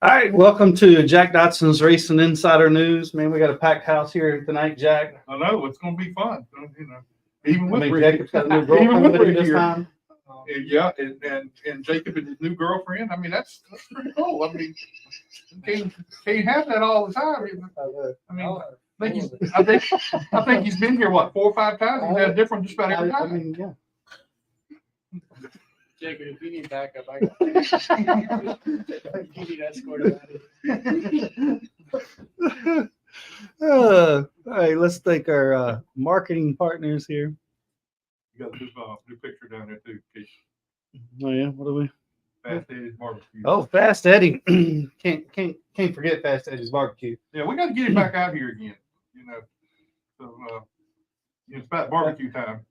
All right, welcome to Jack Dodson's Racing Insider News. Man, we got a packed house here tonight, Jack. I know it's going to be fun. You know, even I with mean, Ricky, Jacob's got a new even girlfriend with with him Ricky this here. time. Yeah, and Jacob and his new girlfriend. I mean, that's pretty cool. I mean, you can't have that all the time. I mean, I think he's been here what 4 or 5 times. He's had different just about every time. I mean, yeah. Jacob, if you need backup, I got it. You need escort All right, let's thank our marketing partners here. You got this new picture down there too. Case Oh yeah, what are we? Fast Eddie's barbecue. Oh, Fast Eddie. can't forget Fast Eddie's barbecue. Yeah, we got to get him back out here again. You know, so it's about barbecue time.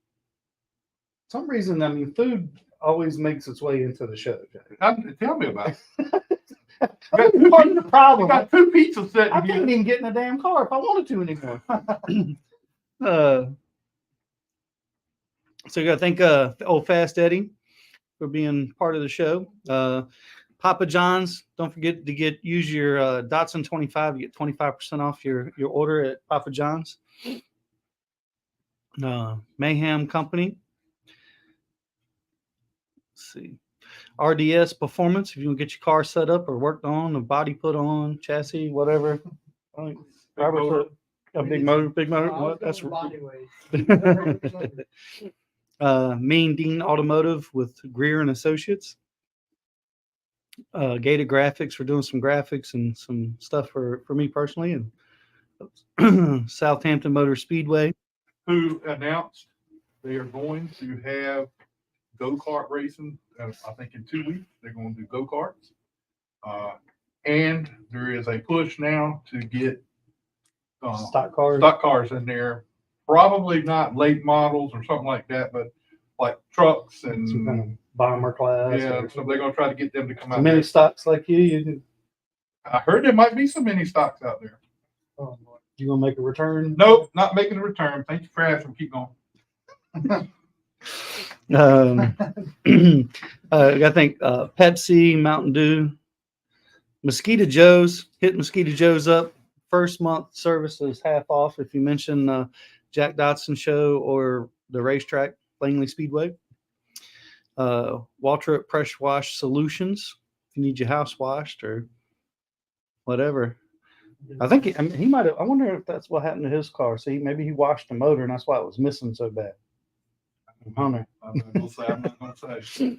For some reason, I mean, food always makes its way into the show, Jack. Tell me about it. Part of the problem. I got 2 pizzas sitting I here. can't even get in a damn car if I wanted to anymore. So you got to thank old Fast Eddie for being part of the show. Papa John's, don't forget to use your Dotson 25. You get 25% off your order at Papa John's. Mayhem Company. Let's see. RDS Performance, if you want to get your car set up or worked on, a body put on, chassis, whatever. Robert put a big motor. What? That's body weight. Mean Dean Automotive with Grier and Associates. Gated Graphics for doing some graphics and some stuff for me personally, and Southampton Motor Speedway, who announced they are going to have go-kart racing. I think in 2 weeks they're going to do go-karts, and there is a push now to get stock cars in there. Probably not late models or something like that, but like trucks and some kind of bomber class. Yeah, so they're going to try to get them to come out. Many stocks like you. I heard there might be some mini stocks out there. Oh, you gonna make a return? Nope, not making a return. Thank you for asking. Keep going. I think Pepsi, Mountain Dew, Mosquito Joe's. Hit Mosquito Joe's up. First month service is half off if you mention Jack Dodson Show or the racetrack, Langley Speedway. Waltrip Pressure Wash Solutions. If you need your house washed or whatever. I think he might have. I wonder if that's what happened to his car. See, maybe he washed the motor and that's why it was missing so bad. I'm not gonna say.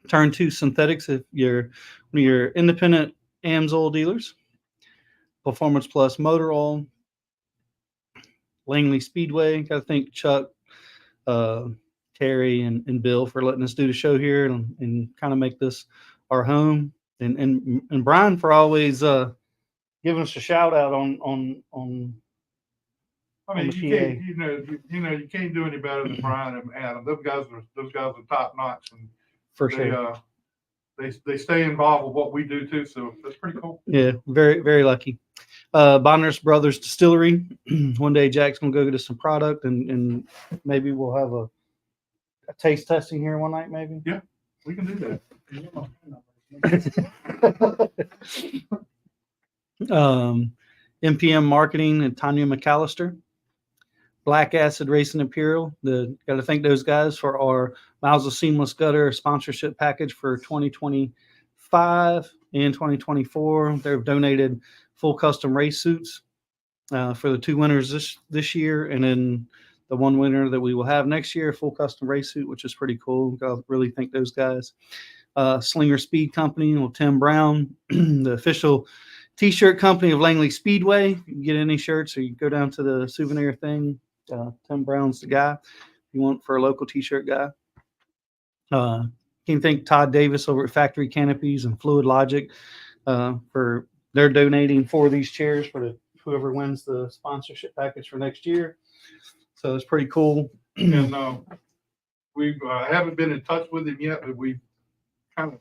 Turn to Synthetics if you're one of your independent AMS oil dealers. Performance Plus Motor Oil. Langley Speedway. Got to thank Chuck, Terry, and Bill for letting us do the show here and kind of make this our home. And Brian for always giving us a shout out on. I mean, you can't do any better than Brian and Adam. Those guys are top notch, and For sure. They stay involved with what we do too, so that's pretty cool. Yeah, very, very lucky. Bonner's Brothers Distillery. One day Jack's gonna go get us some product and maybe we'll have a taste testing here one night, maybe. Yeah, we can do that. MPM Marketing and Tanya McAllister. Black Acid Racing Imperial. Got to thank those guys for our Miles of Seamless Gutter sponsorship package for 2025 and 2024. They've donated full custom race suits for the 2 winners this year, and then the 1 winner that we will have next year, full custom race suit, which is pretty cool. I really thank those guys. Slinger Speed Company with Tim Brown, the official T-shirt company of Langley Speedway. You can get any shirts, or you go down to the souvenir thing. Tim Brown's the guy you want for a local T-shirt guy. Can thank Todd Davis over at Factory Canopies and Fluid Logic for they're donating for these chairs for whoever wins the sponsorship package for next year. So it's pretty cool. And we haven't been in touch with him yet, but we kind of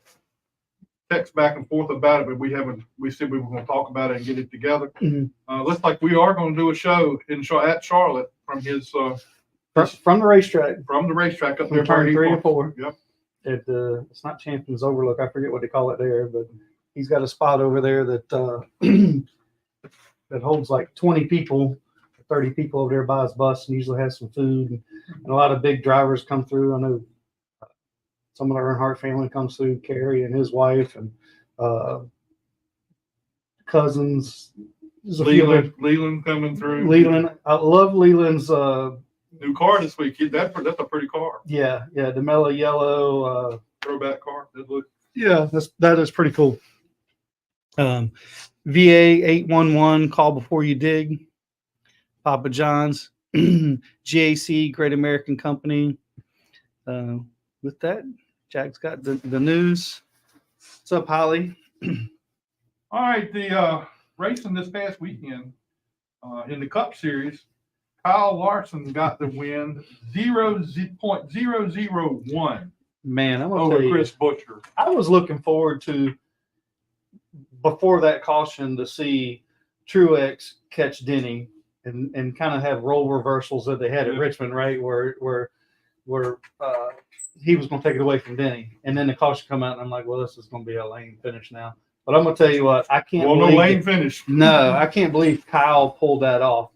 text back and forth about it, but we haven't. We said we were going to talk about it and get it together. Mm-hmm. Looks like we are going to do a show at Charlotte from his from the racetrack. From the racetrack up there, turn 3 or 4. Yep. It's not Champions Overlook. I forget what they call it there, but he's got a spot over there that that holds like 20 people, 30 people over there by his bus, and usually has some food. And a lot of big drivers come through. I know some of the Earnhardt family comes through, Kerry and his wife, and cousins. There's a few other- Leland coming through. Leland, I love Leland's. New car this week. That's a pretty car. Yeah, DeMello yellow. Throwback car. That look. Yeah, that is pretty cool. VA 811, call before you dig. Papa John's, JACE, Great American Company. With that, Jack's got the news. What's up, Holly? All right, the racing this past weekend in the Cup Series, Kyle Larson got the win, 0.001 Man, I'm gonna over tell you, Chris Butcher. I was looking forward to, before that caution, to see Truex catch Denny and kind of have role reversals that they had at Richmond, right? Where he was going to take it away from Denny, and then the caution come out, and I'm like, well, this is going to be a lane finish now. But I'm going to tell you what, I can't Well, no believe lane finish. No, I can't believe Kyle pulled that off.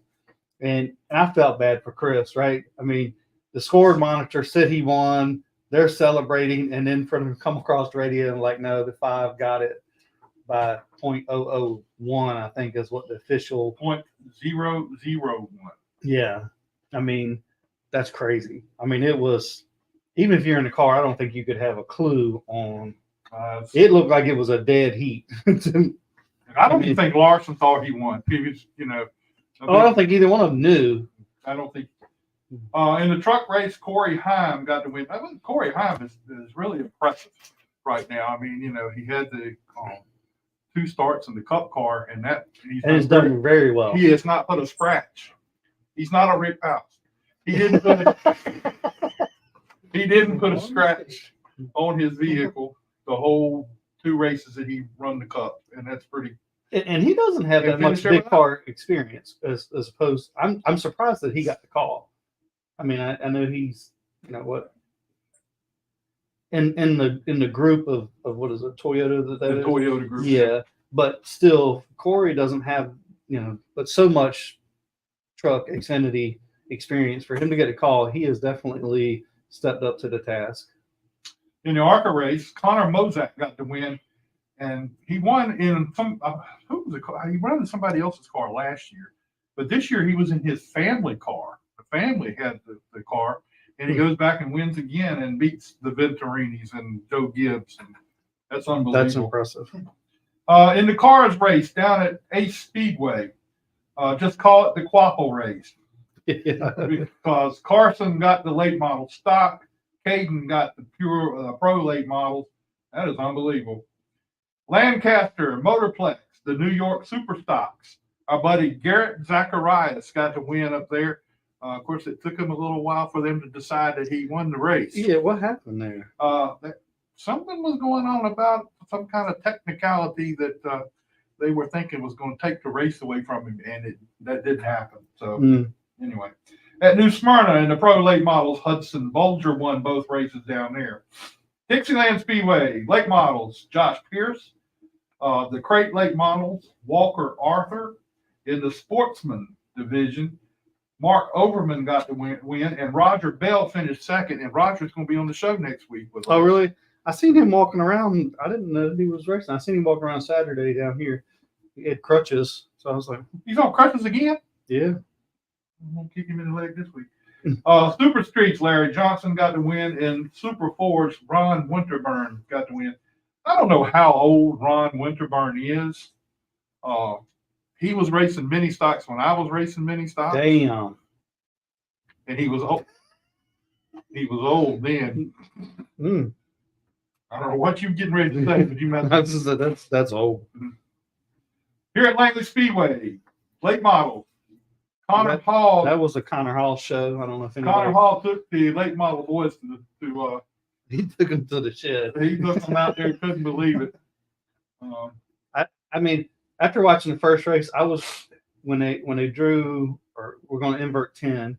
And I felt bad for Chris, right? I mean, the scored monitor said he won. They're celebrating, and then for them to come across the radio and like, no, the 5 got it by 0.001, I think is what the official 0.001. Yeah. I mean, that's crazy. I mean, it was, even if you're in the car, I don't think you could have a clue on. It looked like it was a dead heat. I don't even think Larson thought he won. He was, I don't think either one of them knew. I don't think. In the truck race, Corey Heim got the win. I mean, Corey Heim is really impressive right now. I mean, he had the 2 starts in the Cup car, and he's done very well. He has not put a scratch. He's not a Rick House. He didn't put a scratch on his vehicle the whole 2 races that he run the Cup, and that's pretty. And he doesn't have that much big car experience as opposed. I'm surprised that he got the call. I mean, I know he's in the group of what is it, Toyota The Toyota group. Yeah, but still, Corey doesn't have but so much truck Xfinity experience for him to get a call. He has definitely stepped up to the task. In the ARCA race, Connor Mozak got the win, and he won in some who was the car? He ran in somebody else's car last year, but this year he was in his family car. The family had the car, and he goes back and wins again and beats the Venturinis and Joe Gibbs, and that's unbelievable. That's impressive. In the cars race down at Ace Speedway, just call it the Quapo race. Yeah. Because Carson got the late model stock, Caden got the pure pro late models. That is unbelievable. Lancaster Motorplex, the New York Super Stocks. Our buddy Garrett Zacharias got to win up there. Of course, it took him a little while for them to decide that he won the race. Yeah, what happened there? Something was going on about some kind of technicality that they were thinking was going to take the race away from him, and that didn't happen. So anyway, at New Smyrna in the pro late models, Hudson Bulger won both races down there. Dixieland Speedway late models, Josh Pierce. The crate late models, Walker Arthur. In the sportsman division, Mark Overman got the win, and Roger Bell finished second. And Roger's going to be on the show next week with us. Oh, really? I seen him walking around. I didn't know he was racing. I seen him walking around Saturday down here. He had crutches, so I was like, he's on crutches again? Yeah. I'm going to kick him in the leg this week. Super Streets, Larry Johnson got the win, and Super Fours, Ron Winterburn got the win. I don't know how old Ron Winterburn is. He was racing mini stocks when I was racing mini stocks. Damn. And he was old. He was old then. I don't know what you're getting ready to say, but you meant that's old. Here at Langley Speedway, late model. Connor Hall. That was a Connor Hall show. I don't know if anybody. Connor Hall took the late model boys to he took them to the shed. He took them out there, couldn't believe it. I mean, after watching the first race, I was when they drew or we're going to invert 10.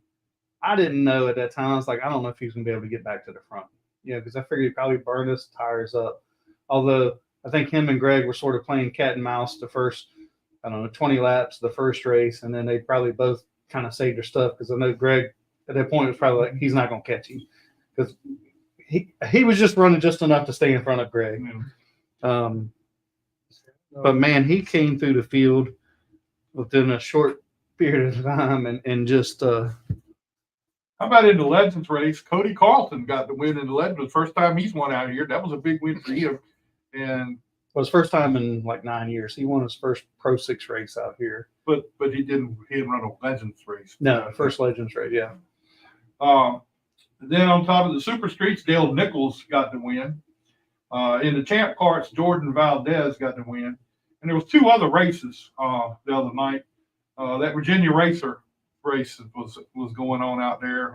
I didn't know at that time. I was like, I don't know if he's going to be able to get back to the front. Because I figured he'd probably burn his tires up. Although I think him and Greg were sort of playing cat and mouse the first, I don't know, 20 laps the first race, and then they probably both kind of saved their stuff because I know Greg at that point was probably like, he's not going to catch him because he was just running just enough to stay in front of Greg. But man, he came through the field within a short period of time and just How about in the Legends race? Cody Carlton got the win in the Legends. The first time he's won out here. That was a big win for him. And it was first time in like 9 years. He won his first Pro 6 race out here. But he didn't run a Legends race. No, first Legends race, yeah. Then on top of the Super Streets, Dale Nichols got the win. In the Champ Carts, Jordan Valdez got the win. And there was 2 other races the other night. That Virginia Racer race was going on out there.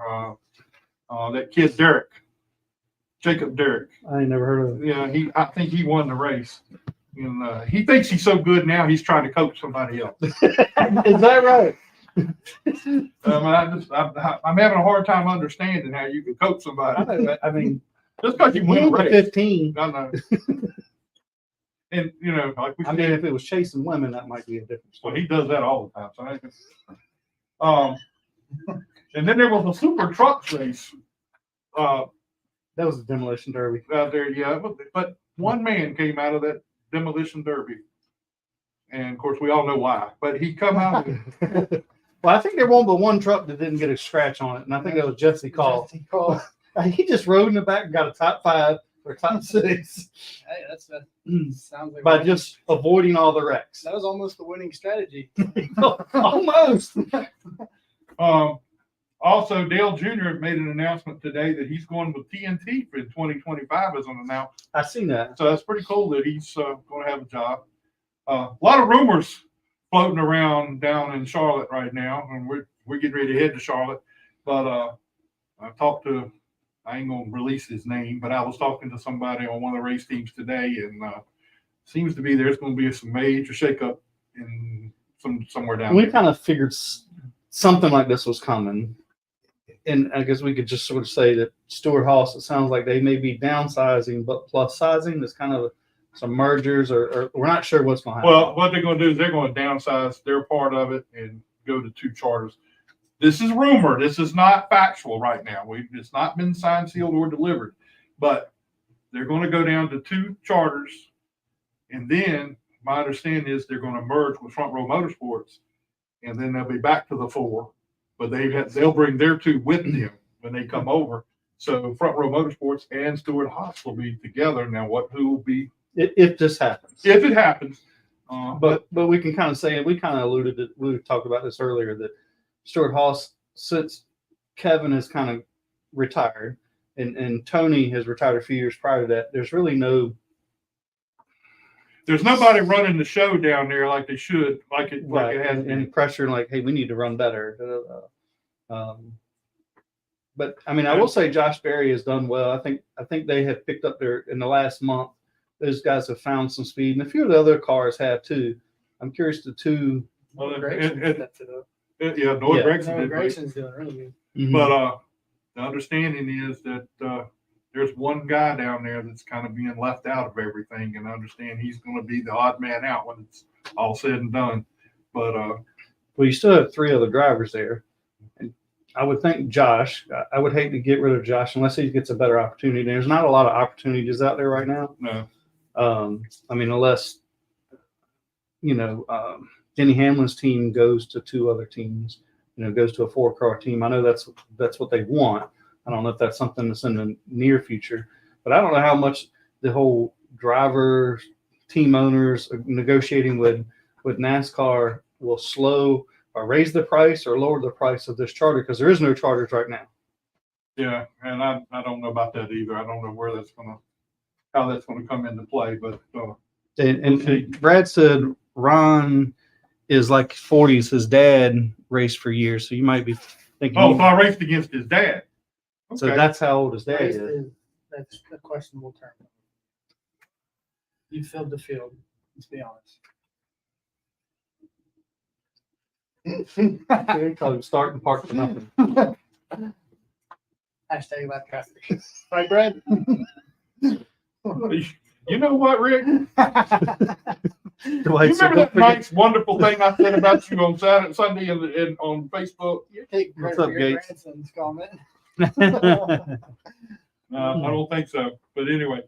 That kid DERRICK, Jacob DERRICK. I ain't never heard of it. Yeah, I think he won the race. And he thinks he's so good now he's trying to coach somebody else. Is that right? I'm having a hard time understanding how you can coach somebody. I mean, just because you win a race. 15. I know. And like we said, if it was chasing women, that might be a different well, story. he does that all the time. So and then there was a Super Trucks race. That was a demolition derby out there, yeah. But one man came out of that demolition derby, and of course we all know why. But he come out. Well, I think there won't but one truck that didn't get a scratch on it, and I think that was Jesse Call. He just rode in the back and got a top 5 or top 6. Hey, sounds like by just avoiding all the wrecks. that was almost the winning strategy. Almost. Also, Dale Jr. made an announcement today that he's going with TNT for 2025 as an announcement. I seen that. So that's pretty cool that he's going to have a job. A lot of rumors floating around down in Charlotte right now, and we're getting ready to head to Charlotte. But I talked to, I ain't gonna release his name, but I was talking to somebody on one of the race teams today, and seems to be there's going to be some major shakeup in somewhere down there. We kind of figured something like this was coming. And I guess we could just sort of say that Stewart Haas, it sounds like they may be downsizing, but plus sizing. There's kind of some mergers, or we're not sure what's going to happen. Well, what they're going to do is they're going to downsize their part of it and go to 2 charters. This is rumor. This is not factual right now. It's not been signed, sealed, or delivered. But they're going to go down to 2 charters. And then my understanding is they're going to merge with Front Row Motorsports. And then they'll be back to the 4. But they'll bring their 2 with them when they come over. So Front Row Motorsports and Stewart Haas will be together. Now, who will be? If this happens. If it happens. But we can kind of say, we kind of alluded to, we talked about this earlier, that Stewart Haas, since Kevin has kind of retired and Tony has retired a few years prior to that, there's really there's nobody running the show down there like they should, like it has been. And pressure like, hey, we need to run better. But I mean, I will say Josh Berry has done well. I think they have picked up in the last month. Those guys have found some speed, and a few of the other cars have too. I'm curious to 2. Well, Yeah, Noah Gregson's doing really good. Mm-hmm. But the understanding is that there's one guy down there that's kind of being left out of everything, and I understand he's going to be the odd man out when it's all said and done. But well, you still have 3 other drivers there, and I would think Josh. I would hate to get rid of Josh unless he gets a better opportunity. There's not a lot of opportunities out there right now. No. I mean, unless Denny Hamlin's team goes to 2 other teams, goes to a 4-car team. I know that's what they want. I don't know if that's something that's in the near future, but I don't know how much the whole driver team owners negotiating with NASCAR will slow or raise the price or lower the price of this charter, because there is no charters right now. Yeah, and I don't know about that either. I don't know how that's gonna come into play, but and Brad said Ron is like 40s. His dad raced for years, so you might be thinking. Oh, so I raced against his dad. Okay. So that's how old his dad is. That's a questionable term. You filled the field. Let's be honest. They call him starting park for nothing. Hashtag left traffic. Right, Brad? You know what, Rick? You Dwight said, remember that nice, wonderful thing I said about you on Saturday, Sunday, and on Facebook? You're taking What's credit up, for your Gates? grandson's comment. I don't think so. But anyway,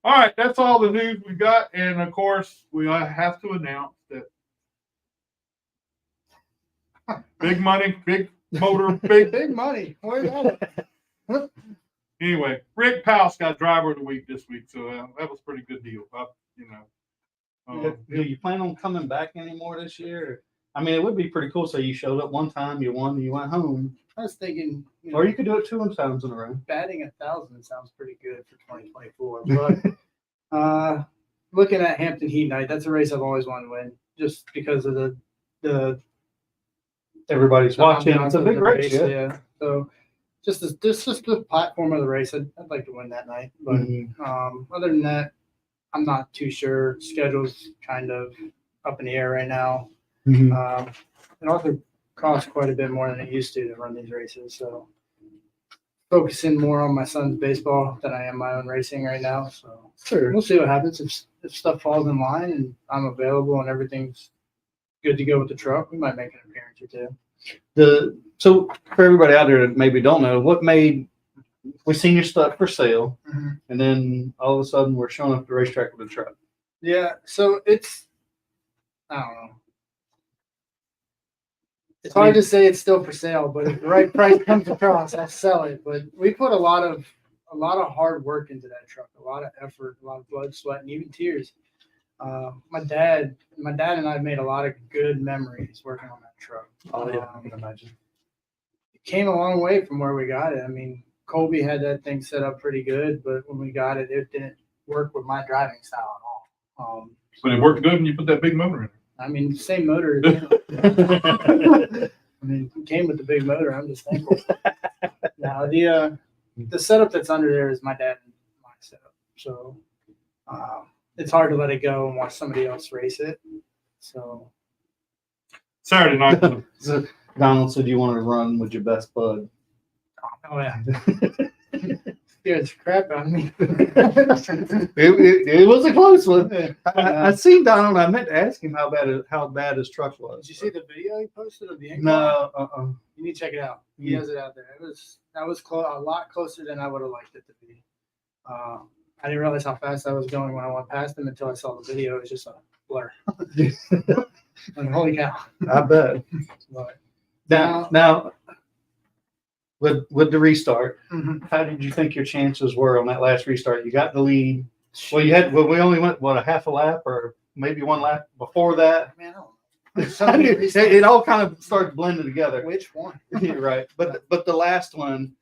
all right, that's all the news we got. And of course, we have to announce that big money, big motor, Big money. Where's that? Anyway, Rick Powell's got driver of the week this week, so that was a pretty good deal. Do you plan on coming back anymore this year? I mean, it would be pretty cool. So you showed up one time, you won, you went home. I was thinking, Or you could do it 2 times in a row. batting 1,000 sounds pretty good for 2024. But looking at Hampton Heat Night, that's a race I've always wanted to win, just because of the Everybody's watching. ambiance It's a of big the race. Yeah. Yeah. So just the platform of the race, I'd like to win that night. But other than that, I'm not too sure. Schedule's kind of up in the air right now. It also costs quite a bit more than it used to run these races. So focusing more on my son's baseball than I am my own racing right now. So Sure. we'll see what happens. If stuff falls in line and I'm available and everything's good to go with the truck, we might make an appearance or two. So for everybody out there that maybe don't know, what made we seen your stuff for sale, and then all of a sudden we're showing up at the racetrack with a truck? Yeah, so it's, I don't know. It's hard to say it's still for sale, but if the right price comes across, I'll sell it. But we put a lot of hard work into that truck, a lot of effort, a lot of blood, sweat, and even tears. My dad and I made a lot of good memories working on that truck. Oh yeah, I can imagine. It came a long way from where we got it. I mean, Colby had that thing set up pretty good, but when we got it, it didn't work with my driving style at all. But it worked good when you put that big motor in it. I mean, same motor. I mean, it came with the big motor. I'm just thankful. Now, the setup that's under there is my dad and my setup. So it's hard to let it go and watch somebody else race it. So Saturday night. So Donald said you wanted to run with your best bud. oh yeah. Scared the crap out of me. It was a close one. I seen Donald. I meant to ask him how bad his truck was. Did you see the video he posted of the ink? No. You need to check it out. He has it out there. That was a lot closer than I would have liked it to be. I didn't realize how fast I was going when I went past him until I saw the video. It was just a blur. Like, holy cow! I bet. But Now, with the restart, how did you think your chances were on that last restart? You got the lead. Well, we only went a half a lap or maybe one lap before that. Man, I don't know. It all kind of started blending together. Which one? You're right. But the last one,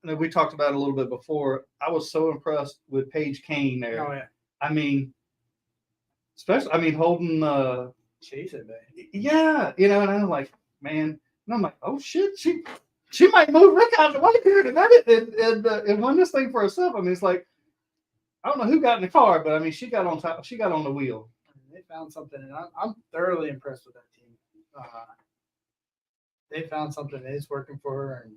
we talked about it a little bit before. I was so impressed with Paige Kane there. Oh yeah. I mean, holding Chase it, man. yeah, and I'm like, man, and I'm like, oh shit, she might move Rick out of the way here tonight and win this thing for herself. I mean, it's like, I don't know who got in the car, but I mean, she got on top, she got on the wheel. They found something, and I'm thoroughly impressed with that team. They found something that is working for her, and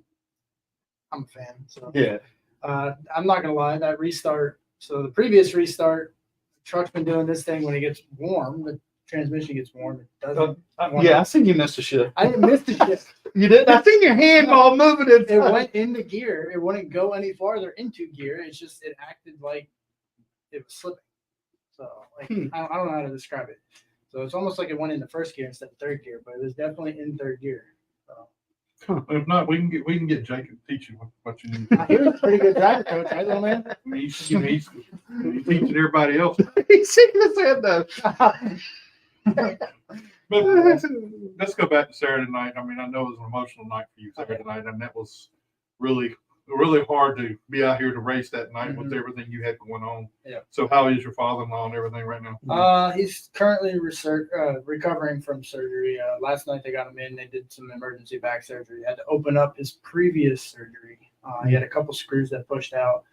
I'm a fan. So Yeah. I'm not gonna lie, that restart. So the previous restart, the truck's been doing this thing when it gets warm. The transmission gets warm. It doesn't. Yeah, I seen you miss the shift. I didn't miss the shift. You did? I seen your hand all moving. It went into gear. It wouldn't go any farther into gear. It's just it acted like it was slipping. So like I don't know how to describe it. So it's almost like it went into first gear instead of third gear, but it was definitely in third gear. So If not, we can get Jake and teach you what you need. he was a pretty good driver coach, right, little man? He's teaching everybody else. He's shaking his head though. But let's go back to Saturday night. I mean, I know it was an emotional night for you Saturday night, and that was really hard to be out here to race that night with everything you had going on. Yeah. So how is your father-in-law and everything right now? He's currently recovering from surgery. Last night they got him in. They did some emergency back surgery. Had to open up his previous surgery. He had a couple screws that pushed out.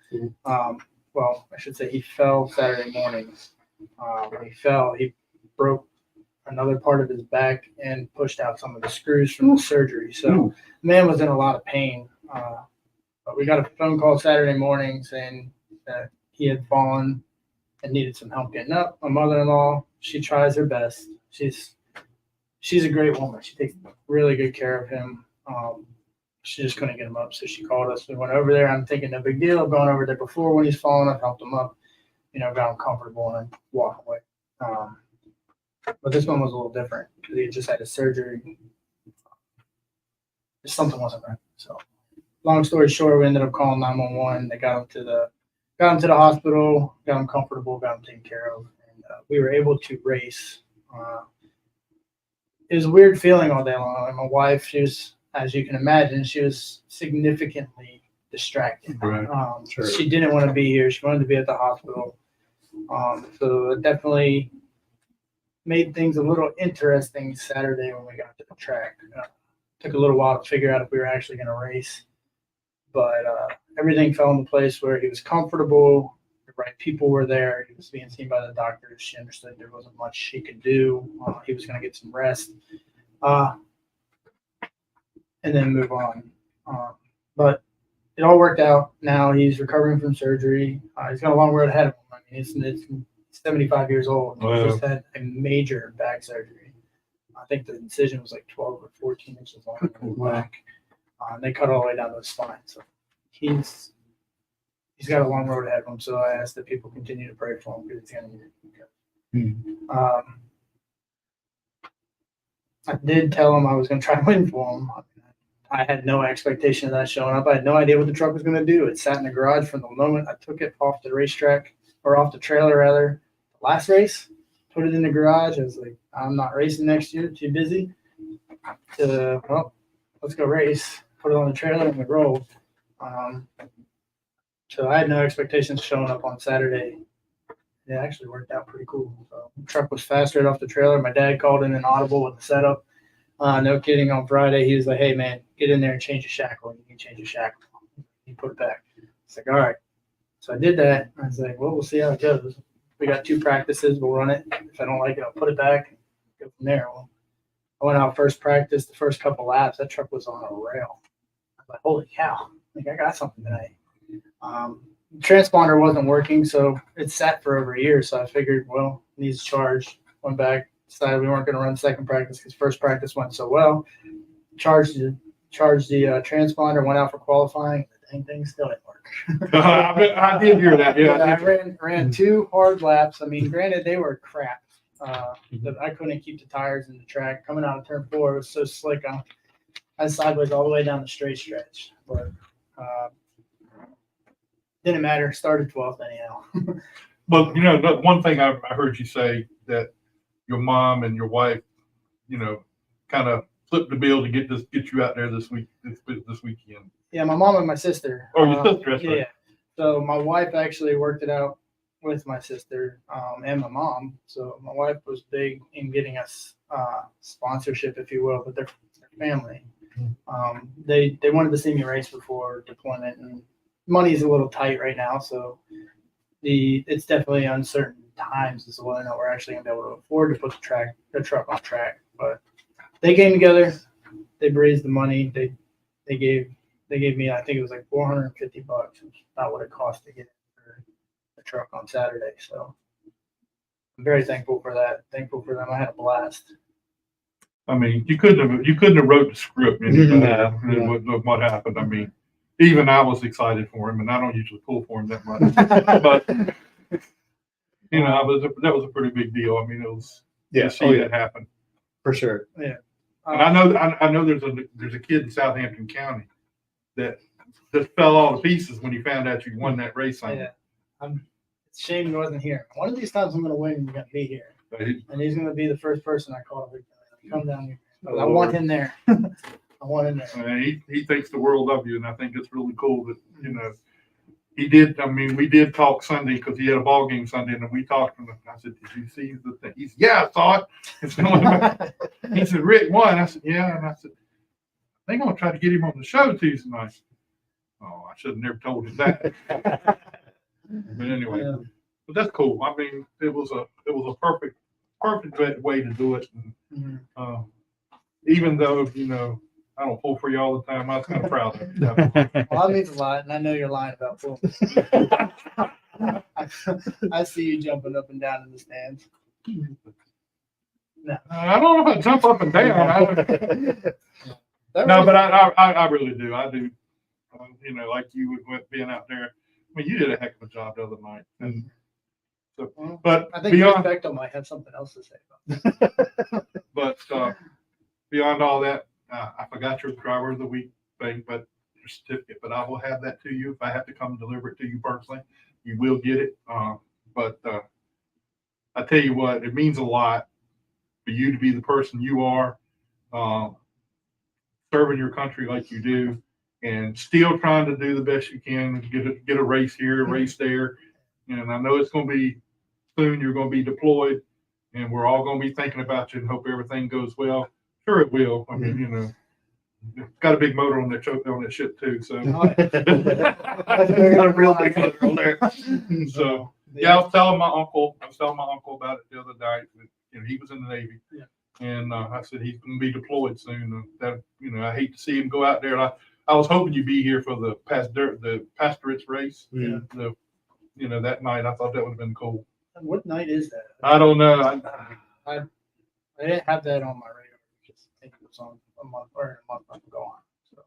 Well, I should say he fell Saturday morning. When he fell, he broke another part of his back and pushed out some of the screws from the surgery. So the man was in a lot of pain. But we got a phone call Saturday morning saying that he had fallen and needed some help getting up. My mother-in-law, she tries her best. She's a great woman. She takes really good care of him. She just couldn't get him up, so she called us. We went over there. I'm thinking no big deal. I've gone over there before when he's fallen. I've helped him up, got him comfortable and then walk away. But this one was a little different because he had just had his surgery. Something wasn't right. So, long story short, we ended up calling 911. They got him to the hospital, got him comfortable, got him taken care of, and we were able to race. It was a weird feeling all day long. And my wife, she was, as you can imagine, she was significantly distracted. Right. Sure. She didn't want to be here. She wanted to be at the hospital. So it definitely made things a little interesting Saturday when we got to the track. Took a little while to figure out if we were actually going to race, but everything fell into place where he was comfortable. The right people were there. He was being seen by the doctors. She understood there wasn't much she could do. He was going to get some rest, and then move on. But it all worked out. Now he's recovering from surgery. He's got a long road ahead of him. I mean, it's 75 years old. He Wow. just had a major back surgery. I think the incision was like 12 or 14 inches long in his back. They cut all the way down to the spine. So he's got a long road ahead of him. So I asked that people continue to pray for him because he's going to need it. I did tell him I was going to try to win for him. I had no expectation of that showing up. I had no idea what the truck was going to do. It sat in the garage from the moment I took it off the racetrack, or off the trailer rather, the last race. Put it in the garage. I was like, I'm not racing next year. Too busy. Well, let's go race. Put it on the trailer and we rolled. So I had no expectations showing up on Saturday. It actually worked out pretty cool. So the truck was fast right off the trailer. My dad called in an audible with the setup. No kidding. On Friday, he was like, "Hey man, get in there and change your shackle. You can change your shackle." He put it back. It's like, all right. So I did that. I was like, well, we'll see how it goes. We got 2 practices. We'll run it. If I don't like it, I'll put it back and go from there. Well, I went out first practice, the first couple laps. That truck was on a rail. I was like, holy cow. I got something today. Transponder wasn't working, so it sat for over a year. So I figured, well, it needs charge. Went back, decided we weren't going to run second practice because first practice went so well. Charged the transponder, went out for qualifying. The dang thing still didn't work. I did hear that. Yeah, I ran 2 hard laps. I mean, granted, they were crap. But I couldn't keep the tires in the track. Coming out of turn 4, it was so slick. I was sideways all the way down the straight stretch. But didn't matter. Started 12th anyhow. But the one thing I heard you say that your mom and your wife, kind of flipped the bill to get you out there this weekend. Yeah, my mom and my sister. Oh, your sister, that's right. Yeah. So my wife actually worked it out with my sister and my mom. So my wife was big in getting us sponsorship, if you will, but their family. They wanted to see me race before deployment, and money's a little tight right now, so it's definitely uncertain times as well. I know we're actually gonna be able to afford to put the truck on track, but they came together. They raised the money. They gave me, I think it was like $450, which is about what it cost to get the truck on Saturday. So I'm very thankful for that. Thankful for them. I had a blast. I mean, you couldn't have wrote the script any better No. of what happened. I mean, even I was excited for him, and I don't usually pull for him that much. But that was a pretty big deal. I mean, it was to see that happen. For sure. Yeah. And I know there's a kid in Southampton County that just fell all to pieces when he found out you won that race. Yeah. It's a shame he wasn't here. One of these times I'm going to win and he's going to be here. And he's going to be the first person I call. Come down here. I want him there. I want him there. He thinks the world of you, and I think it's really cool that, he did. I mean, we did talk Sunday because he had a ball game Sunday, and we talked to him. I said, "Did you see the thing?" He said, "Yeah, I saw it." He said, "Rick won." I said, "Yeah," and I said, "I think I'm gonna try to get him on the show Tuesday night." Oh, I should have never told him that. But anyway, but that's cool. I mean, it was a perfect way to do it. And, even though I don't pull for you all the time, I was kind of proud of you. Well, that means a lot, and I know you're lying about fooling. I see you jumping up and down in the stands. No, I don't know if I jump up and down. No, but I really do. I do. You know, like you with being out there. I mean, you did a heck of a job the other night. And so, but I think beyond, Becto might have something else to say about that. but beyond all that, I forgot your driver of the week thing, but your certificate. But I will have that to you if I have to come deliver it to you personally. You will get it. But I tell you what, it means a lot for you to be the person you are, serving your country like you do, and still trying to do the best you can. Get a race here, a race there, and I know it's going to be soon. You're going to be deployed, and we're all going to be thinking about you and hope everything goes well. Sure, it will. I mean, you know, got a big motor on that ship too. So got a real big motor on there. So yeah, I was telling my uncle about it the other night. You know, he was in the Navy, and I said he's going to be deployed soon. That, you know, I hate to see him go out there. And I was hoping you'd be here for the pastorates race. Yeah. You know, that night I thought that would have been cool. What night is that? I don't know. I didn't have that on my radar. Just think it was on a month ago on. So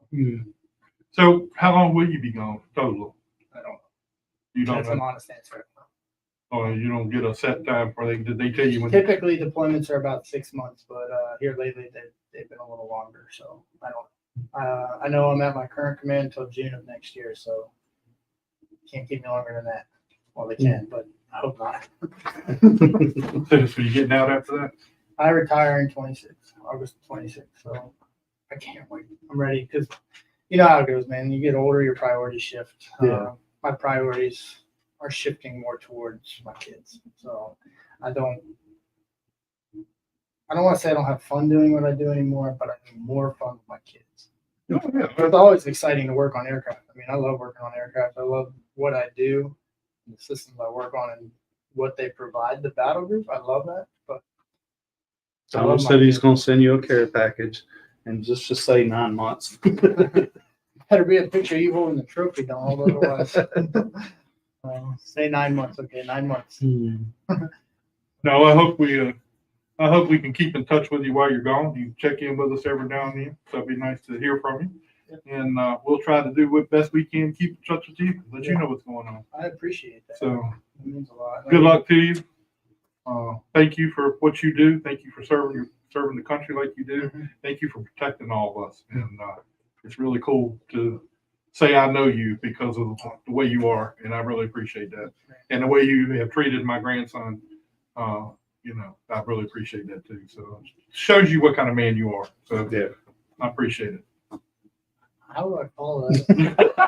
So how long will you be gone total? I don't know. You don't That's know. an honest answer. Or you don't get a set time for did they tell you when? Typically deployments are about 6 months, but here lately they've been a little longer. So I don't. I know I'm at my current command until June of next year, so can't keep me longer than that. Well, they can, but I hope not. So you getting out after that? I retire in August 26th, so I can't wait. I'm ready because you know how it goes, man. You get older, your priorities shift. Yeah. My priorities are shifting more towards my kids. So I don't want to say I don't have fun doing what I do anymore, but I have more fun with my kids. Oh, yeah. It's always exciting to work on aircraft. I mean, I love working on aircraft. I love what I do, and the systems I work on, and what they provide the battle group. I love that. But Donald said he's going to send you a care package, and just say 9 months. better be a picture of you holding the trophy, Donald. Otherwise, say 9 months. Okay, 9 months. No, I hope we can keep in touch with you while you're gone. You check in with us every now and then. So it'd be nice to hear from you. And we'll try to do what best we can, keep in touch with you, let you know what's going on. I appreciate that. So it means a lot. good luck to you. Thank you for what you do. Thank you for serving the country like you do. Mhm. Thank you for protecting all of us. And it's really cool to say I know you because of the way you are, and I really appreciate that. And the way you have treated my grandson, you know, I really appreciate that too. So it shows you what kind of man you are. So Yeah. I appreciate it. How do I follow that?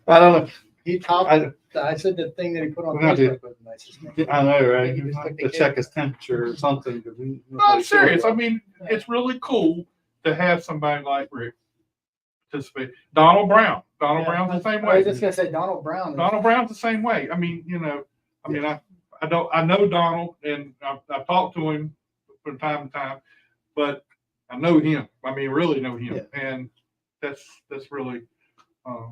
I don't know. He topped. I said the thing that he put on Facebook was the nicest thing. I know, right? He just took the To check his temperature or something. No, I'm serious. I mean, it's really cool to have somebody like Rick participate. Donald Brown's the same I way. was just gonna say Donald Brown. Donald Brown's the same way. I mean, you know, I know Donald, and I've talked to him from time to time, but I know him. I mean, really know him, and that's really.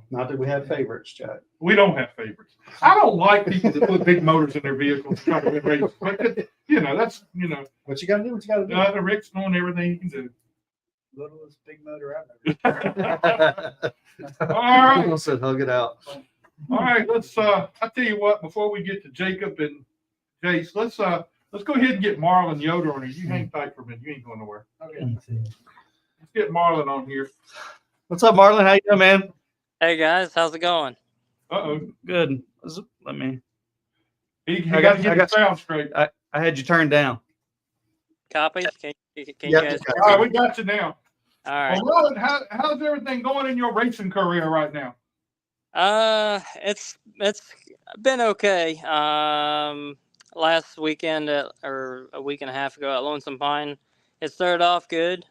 Not that we have favorites, Jack. We don't have favorites. I don't like people that put big motors in their vehicles to try to win races. But, you know, that's, you know. What you got to do, what you got to do. Rick's doing everything he can do. Littlest big motor ever. All right. I said hug it out. All right. Let's, I'll tell you what, before we get to Jacob and Jace, let's go ahead and get Marlin Yoder on here. You hang tight for a minute. You ain't going nowhere. Okay. Let's get Marlin on here. What's up, Marlin? How you doing, man? Hey guys, how's it going? Uh-oh. Good. Let me. He got to get the sound straight. I had you turned down. Copy? Can you Yep. guys? All right, we got you now. All right. Well, Marlin, how's everything going in your racing career right now? It's been okay. Last weekend or a week and a half ago at Lonesome Pine, it started off good.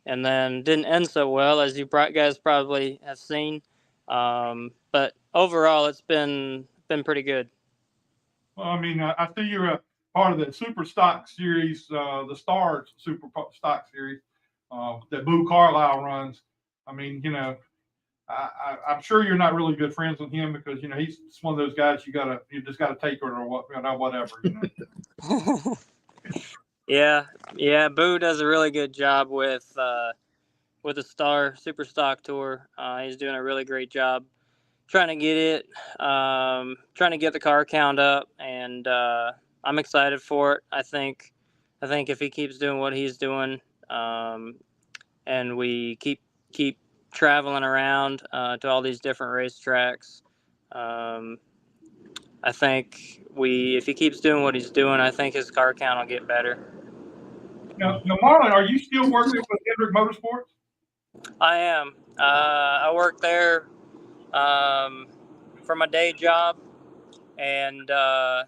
And then didn't end so well, as you guys probably have seen. But overall, it's been pretty good. Well, I mean, I see you're a part of the Super Stock Series, the Stars Super Stock Series that Boo Carlisle runs. I mean, you know, I'm sure you're not really good friends with him because he's one of those guys you just gotta take it or whatever. Yeah. Boo does a really good job with the Super Stock Tour. He's doing a really great job trying to get it, trying to get the car count up, and I'm excited for it. I think if he keeps doing what he's doing, and we keep traveling around to all these different racetracks, I think if he keeps doing what he's doing, I think his car count will get better. Now, Marlin, are you still working with DERRICK Motorsports? I am. I work there for my day job, and I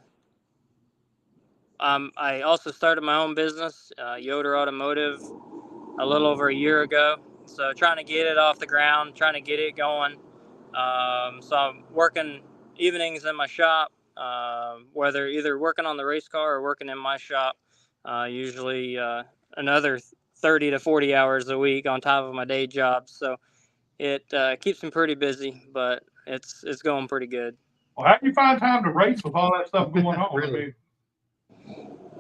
also started my own business, YODER Automotive, a little over a year ago. So trying to get it off the ground, trying to get it going. So I'm working evenings in my shop, whether either working on the race car or working in my shop, usually another 30 to 40 hours a week on top of my day job. So it keeps me pretty busy, but it's going pretty good. Well, how do you find time to race with all that stuff going on? Really?